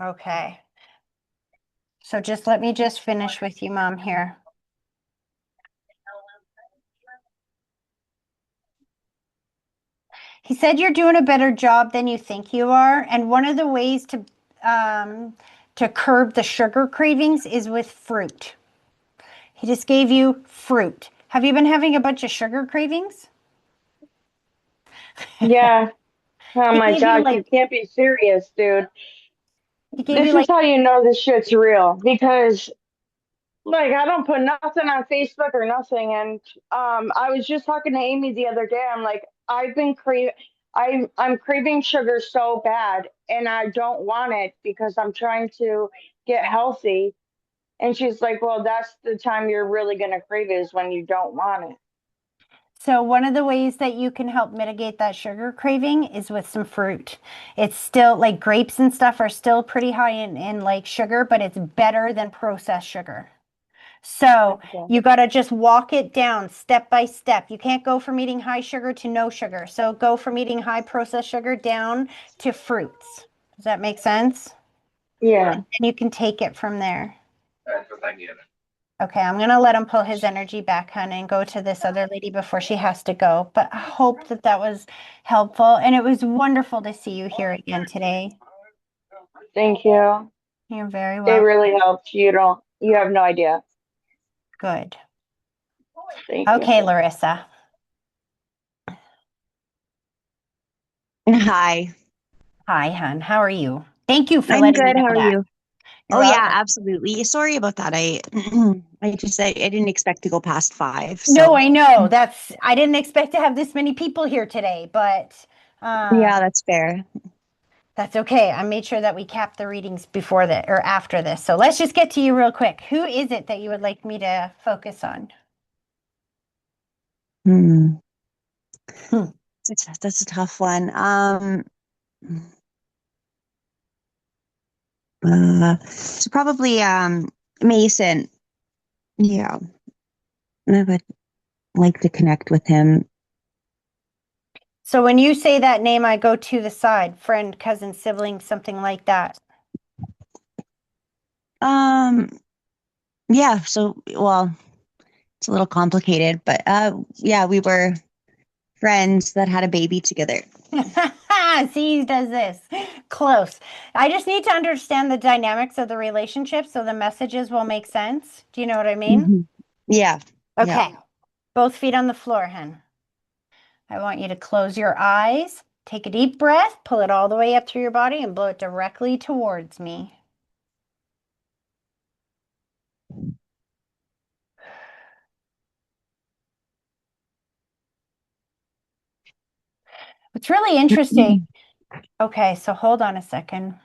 Okay. So just let me just finish with you, Mom, here. He said you're doing a better job than you think you are. And one of the ways to curb the sugar cravings is with fruit. He just gave you fruit. Have you been having a bunch of sugar cravings? Yeah. Oh He my gave you God, you like, can't be serious, dude. he gave you This is like, how you know this shit's real because like I don't put nothing on Facebook or nothing. And I was just talking to Amy the other day. I'm like, I'm craving sugar so bad and I don't want it because I'm trying to get healthy. And she's like, well, that's the time you're really gonna crave it is when you don't want it. so one of the ways that you can help mitigate that sugar craving is with some fruit. It's still like grapes and stuff are still pretty high in like sugar, but it's better than processed sugar. So Okay. you got to just walk it down step by step. You can't go from eating high sugar to no sugar. So go from eating high processed sugar down to fruits. Does that make sense? Yeah. And you can take it from there. Okay, I'm gonna let him pull his energy back, hon, and go to this other lady before she has to go. But I hope that that was helpful. And it was wonderful to see you here again today. Thank you. You're very It welcome. really helped. You have no idea. Good. Thank you. Okay, Larissa. Hi, Hi, hon. How are you? Thank you for I'm letting me good. How know are that. you? You're Oh yeah, welcome. absolutely. Sorry about that. I didn't expect to go past five. No, So I know. I didn't expect to have this many people here today, but yeah, um, that's fair. that's okay. I made sure that we capped the readings before that or after this. So let's just get to you real quick. Who is it that you would like me to focus on? Hmm. Hmm. That's a tough one. So probably Mason. Yeah, I would like to connect with him. So when you say that name, I go to the side, friend, cousin, sibling, something like that. Um, yeah. So well, it's a little complicated, but yeah, we were friends that had a baby together. See, he does this. Close. I just need to understand the dynamics of the relationship so the messages will make sense. Do you know what I mean? Mhm. Yeah, yeah. Okay. Both feet on the floor, hen. I want you to close your eyes, take a deep breath, pull it all the way up through your body, and blow it directly towards me. It's really interesting. Okay, so hold on a second.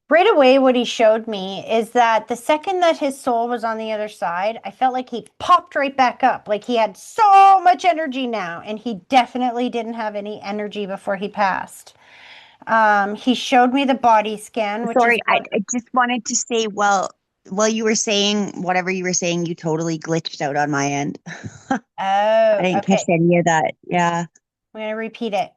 Right away, what he showed me is that the second that his soul was on the other side, I felt like he popped right back up. Like he had so much energy now, and he definitely didn't have any energy before he passed. He showed me the body scan, which is Sorry, I just wanted to say, well, while you were saying whatever you were saying, you totally glitched out on my end. I oh, didn't catch okay. any of that. Yeah, I'm going to repeat it.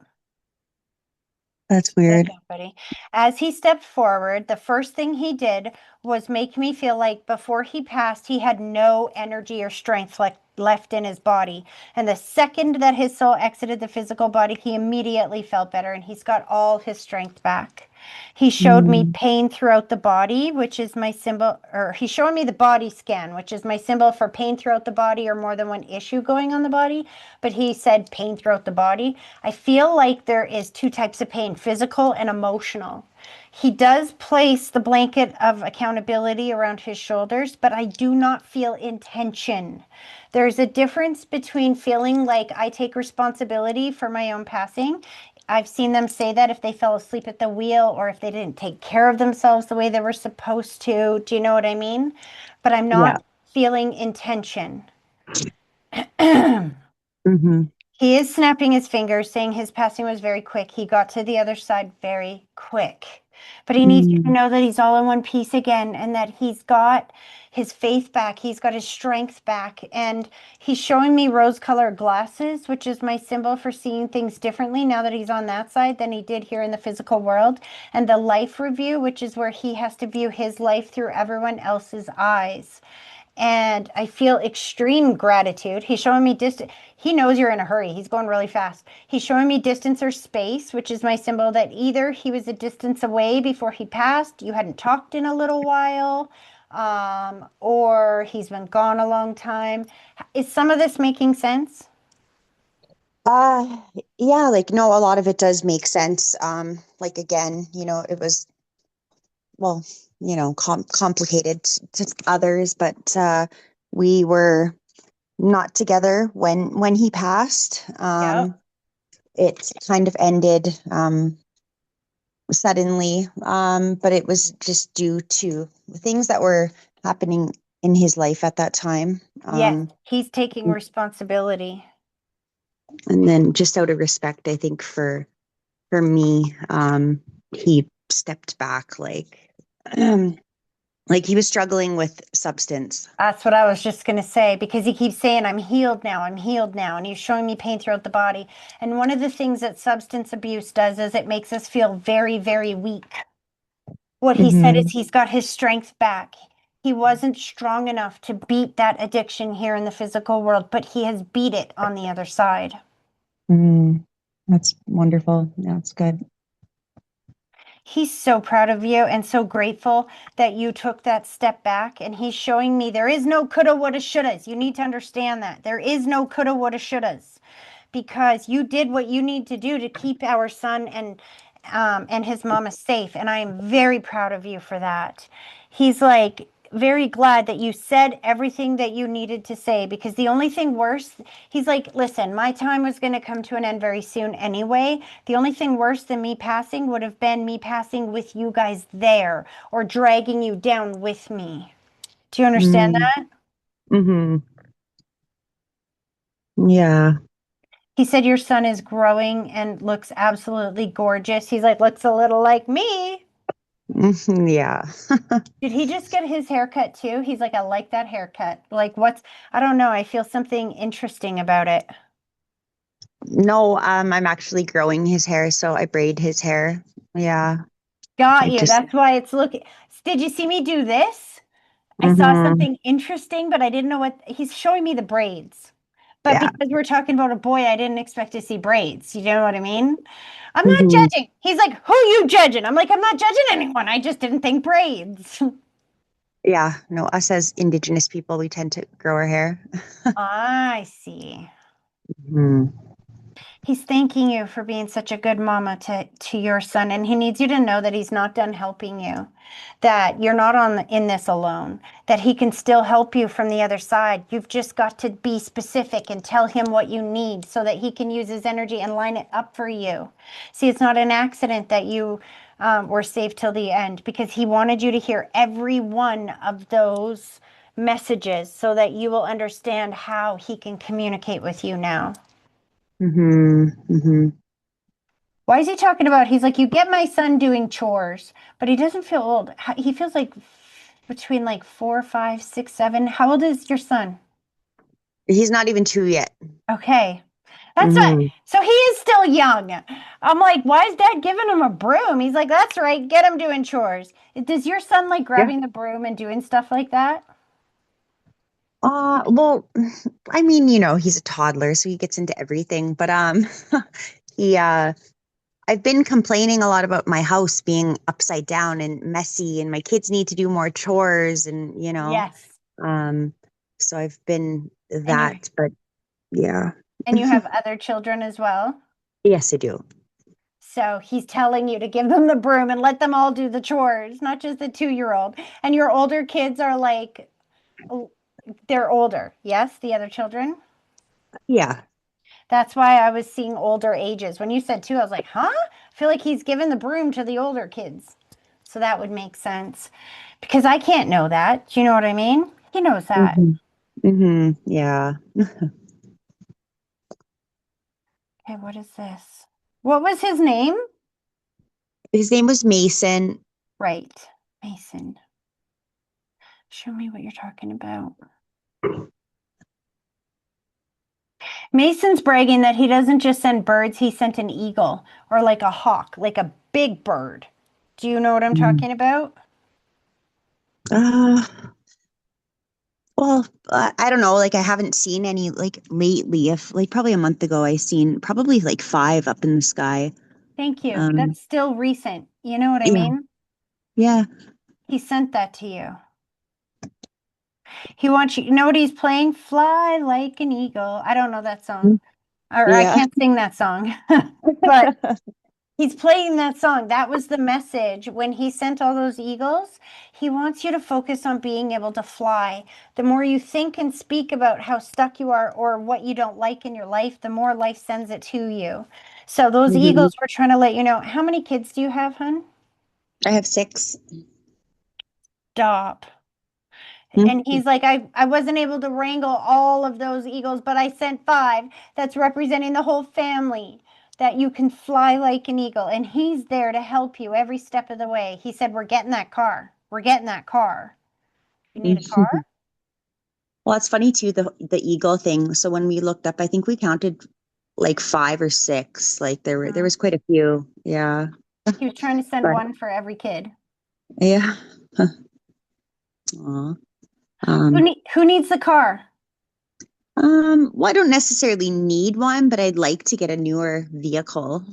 that's Slow weird. down, buddy. As he stepped forward, the first thing he did was make me feel like before he passed, he had no energy or strength left in his body. And the second that his soul exited the physical body, he immediately felt better and he's got all his strength back. He showed me Mm, pain throughout the body, which is my symbol, or he's showing me the body scan, which is my symbol for pain throughout the body or more than one issue going on the body. But he said pain throughout the body. I feel like there is two types of pain, physical and emotional. He does place the blanket of accountability around his shoulders, but I do not feel intention. There's a difference between feeling like I take responsibility for my own passing. I've seen them say that if they fell asleep at the wheel or if they didn't take care of themselves the way they were supposed to. Do you know what I mean? But I'm yeah. not feeling intention. Hmm. He is snapping his fingers, saying his passing was very quick. He got to the other side very quick. But he needs you to Mm. know that he's all in one piece again and that he's got his faith back. He's got his strength back. And he's showing me rose-colored glasses, which is my symbol for seeing things differently now that he's on that side than he did here in the physical world. And the life review, which is where he has to view his life through everyone else's eyes. And I feel extreme gratitude. He's showing me distance. He knows you're in a hurry. He's going really fast. He's showing me distance or space, which is my symbol that either he was a distance away before he passed, you hadn't talked in a little while, or he's been gone a long time. Is some of this making sense? Uh, yeah, like no, a lot of it does make sense. Like again, it was well, complicated to others, but we were not together when he passed. Yep. It kind of ended suddenly, but it was just due to things that were happening in his life at that time. Yes, he's taking responsibility. And then just out of respect, I think for me, he stepped back like he was struggling with substance. That's what I was just going to say because he keeps saying, I'm healed now, I'm healed now. And he's showing me pain throughout the body. And one of the things that substance abuse does is it makes us feel very, very weak. What he said is Mm-hmm. he's got his strength back. He wasn't strong enough to beat that addiction here in the physical world, but he has beat it on the other side. Mm, that's wonderful. That's good. He's so proud of you and so grateful that you took that step back. And he's showing me there is no coulda, woulda, shouldas. You need to understand that. There is no coulda, woulda, shouldas because you did what you need to do to keep our son and his mama safe. And I am very proud of you for that. He's like very glad that you said everything that you needed to say because the only thing worse, he's like, listen, my time was going to come to an end very soon anyway. The only thing worse than me passing would have been me passing with you guys there or dragging you down with me. Do you understand Mm, that? mm-hmm. Yeah. He said your son is growing and looks absolutely gorgeous. He's like, looks a little like me. Mhm, yeah. Did he just get his haircut too? He's like, I like that haircut. Like, I don't know. I feel something interesting about it. No, I'm actually growing his hair, so I braid his hair. Yeah. Got I you. just That's why it's looking. Did you see me do this? I saw mm-hmm. something interesting, but I didn't know what he's showing me the braids. But Yeah. because we're talking about a boy, I didn't expect to see braids. You know what I mean? I'm not Mm-hmm. judging. He's like, who you judging? I'm like, I'm not judging anyone. I just didn't think braids. Yeah. No, us as Indigenous people, we tend to grow our hair. I see. Mm-hmm. He's thanking you for being such a good mama to your son, and he needs you to know that he's not done helping you, that you're not in this alone, that he can still help you from the other side. You've just got to be specific and tell him what you need so that he can use his energy and line it up for you. See, it's not an accident that you were saved till the end because he wanted you to hear every one of those messages so that you will understand how he can communicate with you now. Mm-hmm. Mm-hmm. Why is he talking about? He's like, you get my son doing chores, but he doesn't feel old. He feels like between like 4, 5, 6, 7. How old is your son? He's not even 2 yet. Okay. That's what, Mm-hmm. so he is still young. I'm like, why is dad giving him a broom? He's like, that's right, get him doing chores. Does your son like Yeah. grabbing the broom and doing stuff like that? Well, I mean, he's a toddler, so he gets into everything. But he I've been complaining a lot about my house being upside down and messy, and my kids need to do more chores, and Yes. um, so I've been And you that. But yeah, and you have other children as well. yes, I do. So he's telling you to give them the broom and let them all do the chores, not just the 2-year-old. And your older kids are like, they're older. Yes, the other children. Yeah. That's why I was seeing older ages. When you said two, I was like, huh? I feel like he's giving the broom to the older kids. So that would make sense because I can't know that. Do you know what I mean? He knows that. Hmm. Hmm. Yeah. Okay, what is this? What was his name? His name was Mason. Right, Mason. Show me what you're talking about. Mason's bragging that he doesn't just send birds, he sent an eagle or like a hawk, like a big bird. Do you know what I'm Mm. talking about? Uh, well, I don't know. Like, I haven't seen any like lately. If like probably a month ago, I seen probably like five up in the sky. Thank you. Um, That's still recent. You know what I yeah, mean? yeah. He sent that to you. He wants you know what he's playing? Fly like an eagle. I don't know that song. Mm. Or I Yeah. can't sing that song. But he's playing that song. That was the message when he sent all those eagles. He wants you to focus on being able to fly. The more you think and speak about how stuck you are or what you don't like in your life, the more life sends it to you. So those Mhm. eagles were trying to let you know. How many kids do you have, hun? I have six. Stop. And Mm. he's like, I wasn't able to wrangle all of those eagles, but I sent five. That's representing the whole family, that you can fly like an eagle. And he's there to help you every step of the way. He said, we're getting that car. We're getting that car. You need a car? Well, it's funny too, the eagle thing. So when we looked up, I think we counted like five or six. Like there Mm. was quite a few. Yeah. He was trying to send But one for every kid. yeah. Aw. Who needs the car? Well, I don't necessarily need one, but I'd like to get a newer vehicle.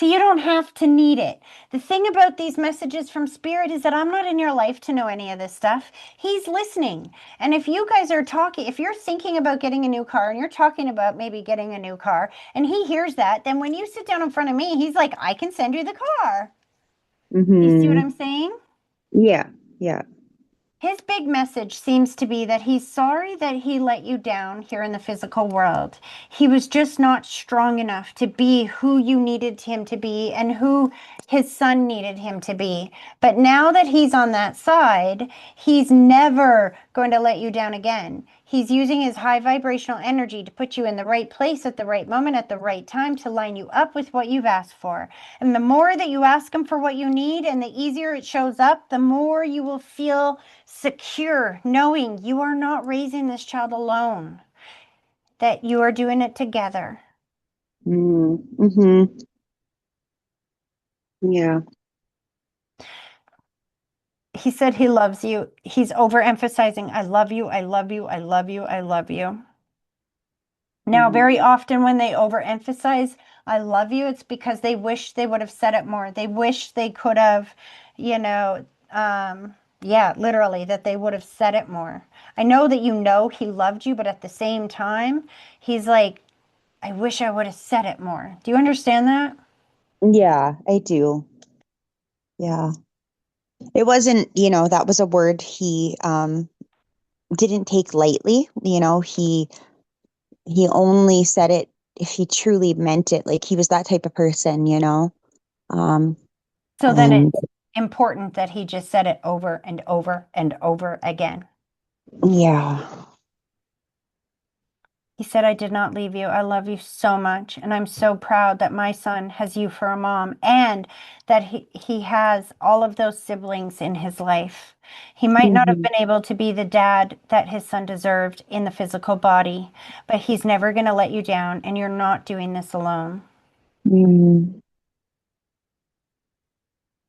See, you don't have to need it. The thing about these messages from Spirit is that I'm not in your life to know any of this stuff. He's listening. And if you guys are talking, if you're thinking about getting a new car and you're talking about maybe getting a new car and he hears that, then when you sit down in front of me, he's like, I can send you the car. You see what Hmm. I'm saying? Yeah, yeah. His big message seems to be that he's sorry that he let you down here in the physical world. He was just not strong enough to be who you needed him to be and who his son needed him to be. But now that he's on that side, he's never going to let you down again. He's using his high vibrational energy to put you in the right place at the right moment, at the right time, to line you up with what you've asked for. And the more that you ask him for what you need and the easier it shows up, the more you will feel secure, knowing you are not raising this child alone, that you are doing it together. Mm-hmm. Yeah. He said he loves you. He's overemphasizing, I love you, I love you, I love you, I love you. Now, Mm-hmm. very often when they overemphasize, I love you, it's because they wish they would have said it more. They wish they could have, you know, yeah, literally, that they would have said it more. I know he loved you, but at the same time, he's like, I wish I would have said it more. Do you understand that? Yeah, I do. Yeah. It wasn't, that was a word he didn't take lightly. He only said it if he truly meant it. Like he was that type of person. Um, So then and it's important that he just said it over and over and over again. yeah. He said, I did not leave you. I love you so much. And I'm so proud that my son has you for a mom and that he has all of those siblings in his life. He might not have Hmm. been able to be the dad that his son deserved in the physical body, but he's never going to let you down. And you're not doing this alone. Mm.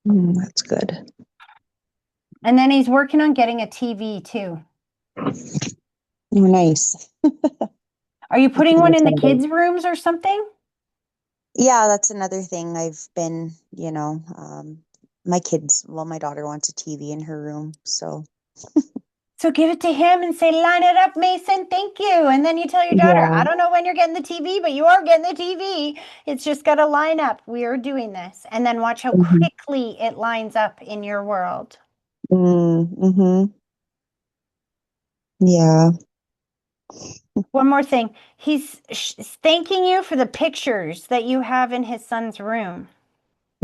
That's good. And then he's working on getting a TV too. Oh, nice. Are you That's putting one in the exciting. kids' rooms or something? Yeah, that's another thing I've been, my kids, well, my daughter wants a TV in her room. So, So give it to him and say, line it up, Mason. Thank you. And then you tell your daughter, yeah. I don't know when you're getting the TV, but you are getting the TV. It's just got to line up. We are doing this. And then watch how Hmm. quickly it lines up in your world. Mm-hmm. Yeah. One more thing. He's thanking you for the pictures that you have in his son's room.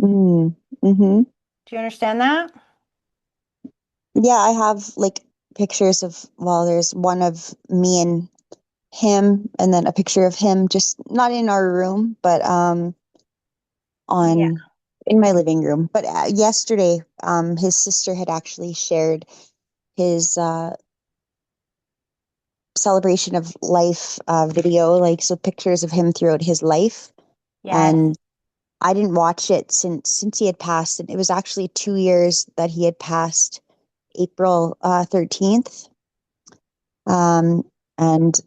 Mm-hmm. Do you understand that? Yeah, I have like pictures of, well, there's one of me and him and then a picture of him just not in our room, but Yeah. on in my living room. But yesterday, his sister had actually shared his celebration of life video, like so pictures of him throughout his life. Yes. And I didn't watch it since he had passed, and it was actually 2 years that he had passed, April 13th. And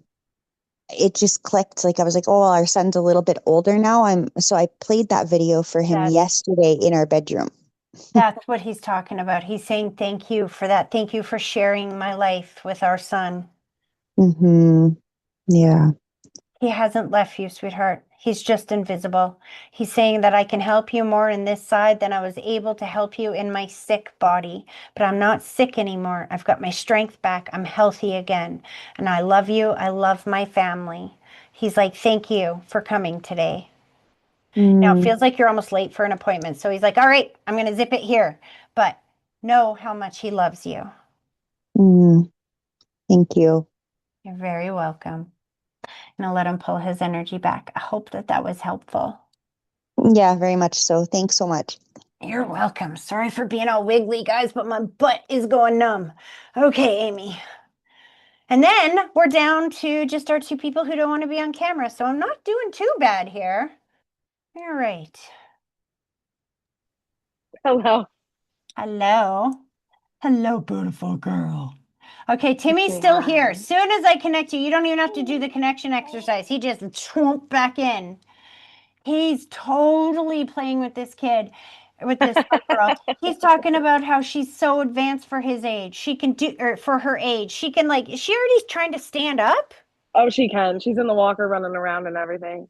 it just clicked. Like I was like, oh, well, our son's a little bit older now. So I played that video for him That's yesterday in our bedroom. that's what he's talking about. He's saying thank you for that. Thank you for sharing my life with our son. Mm-hmm. Yeah. He hasn't left you, sweetheart. He's just invisible. He's saying that I can help you more in this side than I was able to help you in my sick body. But I'm not sick anymore. I've got my strength back. I'm healthy again. And I love you. I love my family. He's like, thank you for coming today. Now it Mm, feels like you're almost late for an appointment. So he's like, all right, I'm going to zip it here. But know how much he loves you. mm, thank you. You're very welcome. And I'll let him pull his energy back. I hope that that was helpful. Yeah, very much so. Thanks so much. You're welcome. Sorry for being all wiggly, guys, but my butt is going numb. Okay, Amy. And then we're down to just our two people who don't want to be on camera. So I'm not doing too bad here. All right. Hello. Hello. Hello, beautiful girl. Okay, Timmy's Say still here. hi. As soon as I connect you, you don't even have to do the connection exercise. He just swooped back in. He's totally playing with this kid, with this little girl. He's talking about how she's so advanced for his age. She can do, or for her age, she can like, is she already trying to stand up? Oh, she can. She's in the walker running around and everything.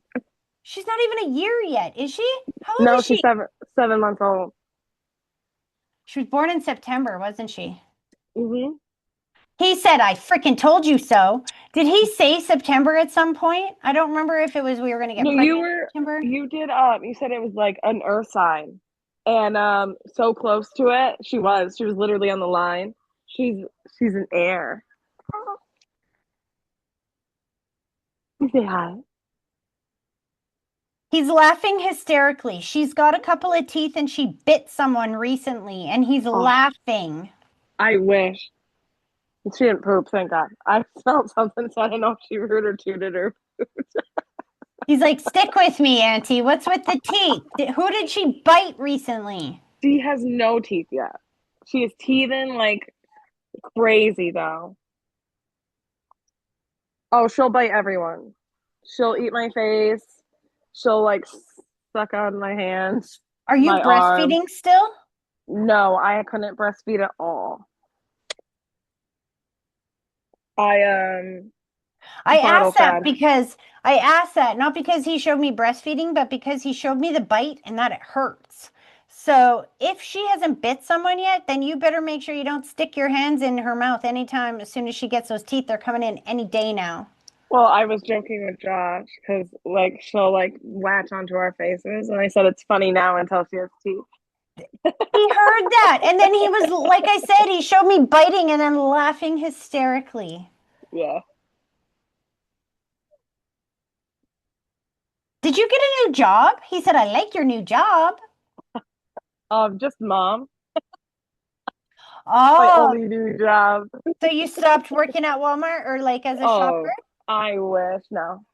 She's not even a year yet, is she? How old No, is she's she? 7 months old. She was born in September, wasn't she? Hmm. He said, I freaking told you so. Did he say September at some point? I don't remember if it was we were going to get No, pregnant in September. you did you said it was like an earth sign. And so close to it. She was literally on the line. She's she's an air. You say hi. He's laughing hysterically. She's got a couple of teeth and she bit someone recently, and he's Oh, laughing. I wish. She didn't poop, thank God. I smelled something, so I don't know if she rooted or tooted or He's like, stick with me, Auntie. What's with the teeth? Who did she bite recently? she has no teeth yet. She is teething like crazy though. Oh, she'll bite everyone. She'll eat my face. She'll like suck on my hands, Are you my arms. breastfeeding still? No, I couldn't breastfeed at all. I bottle fed. I asked that not because he showed me breastfeeding, but because he showed me the bite and that it hurts. So if she hasn't bit someone yet, then you better make sure you don't stick your hands in her mouth anytime as soon as she gets those teeth. They're coming in any day now. Well, I was joking with Josh because like she'll like latch onto our faces, and I said it's funny now until she has teeth. He heard that. And then he was, like I said, he showed me biting and then laughing hysterically. Yeah. Did you get a new job? He said, I like your new job. Just mom. My Oh, only new job. so you stopped working at Walmart or like as a shopper? Oh, I wish. No,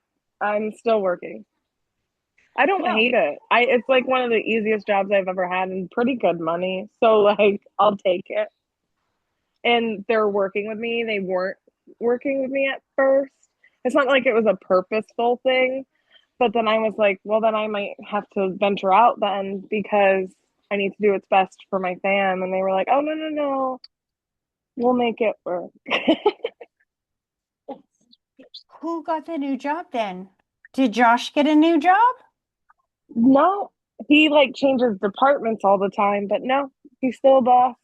I'm still working. I don't No. hate it. I It's like one of the easiest jobs I've ever had and pretty good money. So like I'll take it. And they're working with me. They weren't working with me at first. It's not like it was a purposeful thing, but then I was like, well then I might have to venture out then because I need to do what's best for my fam. And they were like, oh no, no, no. We'll make it work. Who got the new job then? Did Josh get a new job? No, he like changes departments all the time, but no, he's still a boss.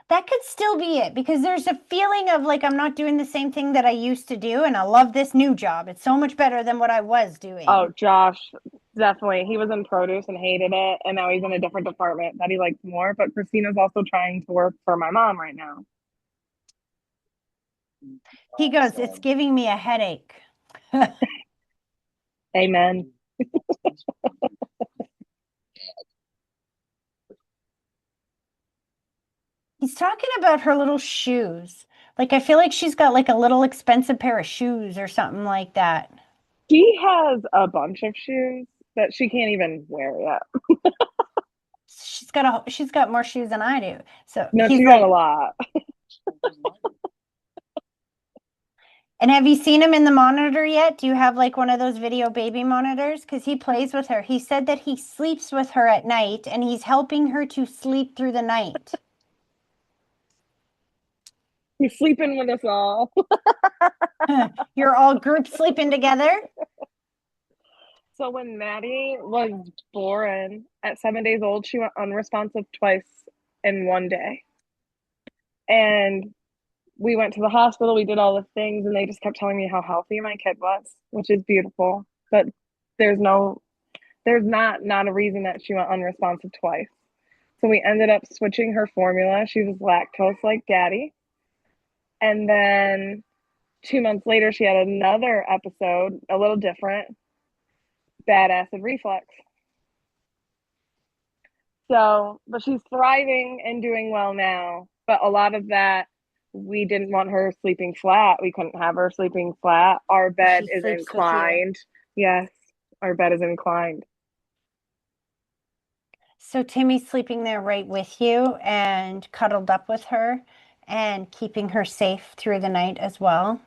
That could still be it because there's a feeling of like I'm not doing the same thing that I used to do, and I love this new job. It's so much better than what I was Oh, doing. Josh, definitely. He was in produce and hated it, and now he's in a different department that he likes more. But Christina's also trying to work for my mom right now. He goes, it's giving me a headache. Amen. He's talking about her little shoes. Like, I feel like she's got like a little expensive pair of shoes or something like that. She has a bunch of shoes that she can't even wear yet. She's got more shoes than I do. So No, he's she got a like, lot. and have you seen him in the monitor yet? Do you have like one of those video baby monitors? Because he plays with her. He said that he sleeps with her at night and he's helping her to sleep through the night. He's sleeping with us all. You're all group sleeping together? So when Maddie was born at 7 days old, she went unresponsive twice in one day. And we went to the hospital, we did all the things, and they just kept telling me how healthy my kid was, which is beautiful. But there's no there's not a reason that she went unresponsive twice. So we ended up switching her formula. She was lactose like daddy. And then 2 months later she had another episode, a little different, bad acid reflux. So, but she's thriving and doing well now. But a lot of that, we didn't want her sleeping flat. We couldn't have her sleeping flat. Our bed She is sleeps with you. inclined. Yes, our bed is inclined. So Timmy's sleeping there right with you and cuddled up with her and keeping her safe through the night as well.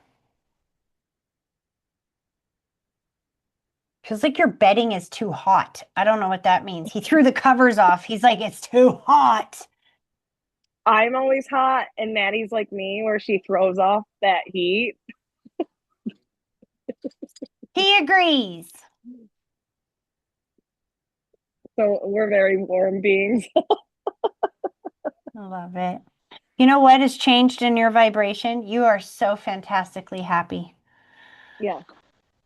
Feels like your bedding is too hot. I don't know what that means. He threw the covers off. He's like, it's too hot. I'm always hot, and Maddie's like me, where she throws off that heat. He agrees. So we're very warm beings. I love it. You know what has changed in your vibration? You are so fantastically happy. Yeah.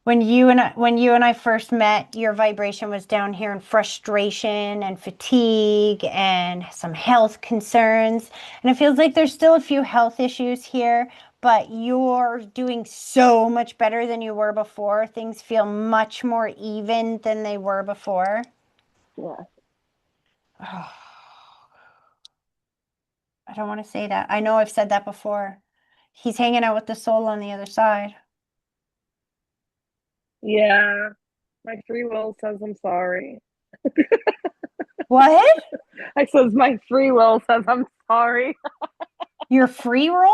When you and I first met, your vibration was down here in frustration and fatigue and some health concerns. And it feels like there's still a few health issues here, but you're doing so much better than you were before. Things feel much more even than they were before. Yeah. Oh, I don't want to say that. I know I've said that before. He's hanging out with the soul on the other side. Yeah. My free will says I'm sorry. What? I says my free will says I'm sorry. Your free roll?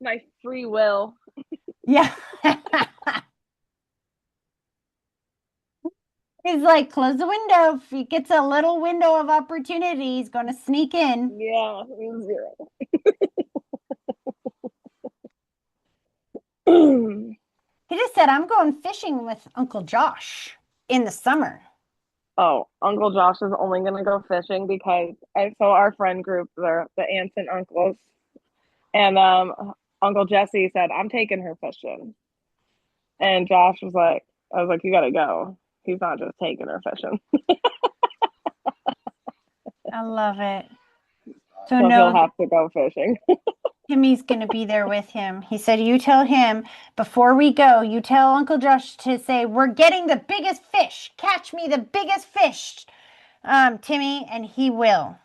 My free will. Yeah. He's like, close the window. If he gets a little window of opportunity, he's going to sneak in. Yeah, zero. He just said, I'm going fishing with Uncle Josh in the summer. Oh, Uncle Josh is only gonna go fishing because so our friend group, they're the aunts and uncles, and Uncle Jesse said I'm taking her fishing, and Josh was like, I was like, you gotta go. He's not just taking her fishing, I love it. So so he'll no, have to go fishing. Timmy's going to be there with him. He said, you tell him before we go, you tell Uncle Josh to say, we're getting the biggest fish. Catch me the biggest fish, Timmy, and he will.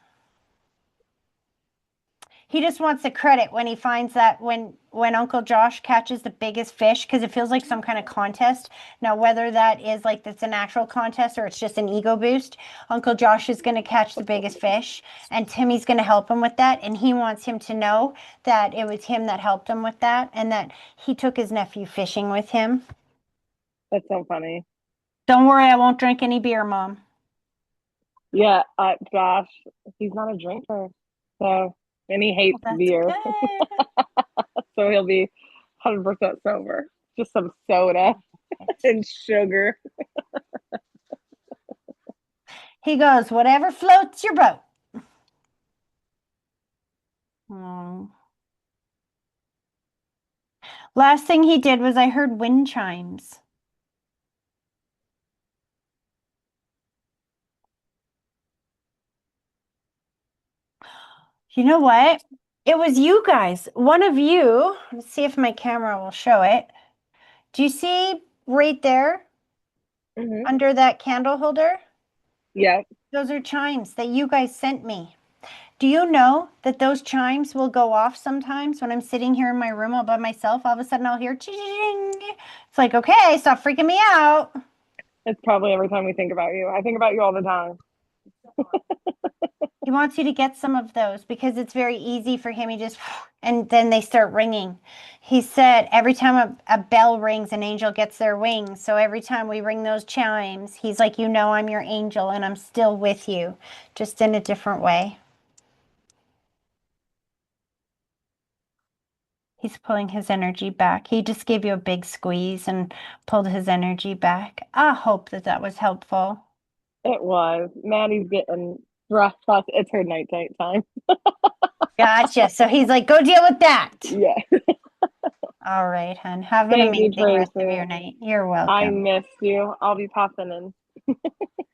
He just wants the credit when he finds that when Uncle Josh catches the biggest fish, because it feels like some kind of contest. Now, whether that is like that's an actual contest or it's just an ego boost, Uncle Josh is going to catch the biggest fish, and Timmy's going to help him with that. And he wants him to know that it was him that helped him with that, and that he took his nephew fishing with him. That's so funny. Don't worry, I won't drink any beer, Mom. Yeah, Josh, he's not a drinker, so and he hates Well, that's beer, good. so he'll be 100% sober. Just some soda and sugar. He goes, whatever floats your boat. Oh. Last thing he did was I heard wind chimes. You know what? It was you guys. One of you, let's see if my camera will show it. Do you see right there Hmm. under that candle holder? Yep. Those are chimes that you guys sent me. Do you know that those chimes will go off sometimes when I'm sitting here in my room all by myself? All of a sudden I'll hear ching. It's like, okay, stop freaking me out. It's probably every time we think about you. I think about you all the time. He wants you to get some of those because it's very easy for him. He just, and then they start ringing. He said every time a bell rings, an angel gets their wings. So every time we ring those chimes, he's like, you know, I'm your angel and I'm still with you, just in a different way. He's pulling his energy back. He just gave you a big squeeze and pulled his energy back. I hope that that was helpful. It was. Maddie's getting rough. Plus, it's her night time. Gotcha. So he's like, go deal with that. Yeah. All right, hon. Have an Thank you, amazing rest of Tracy. your night. You're I welcome. missed you. I'll be popping in.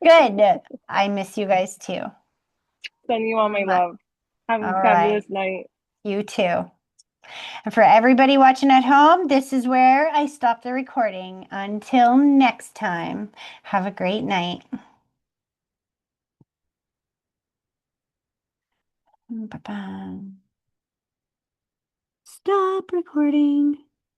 Good. I miss you guys too. Send you all my Mwah. love. Have a All right. fabulous night. You too. And for everybody watching at home, this is where I stop the recording. Until next time, have a great night. Bye-bye. Stop recording.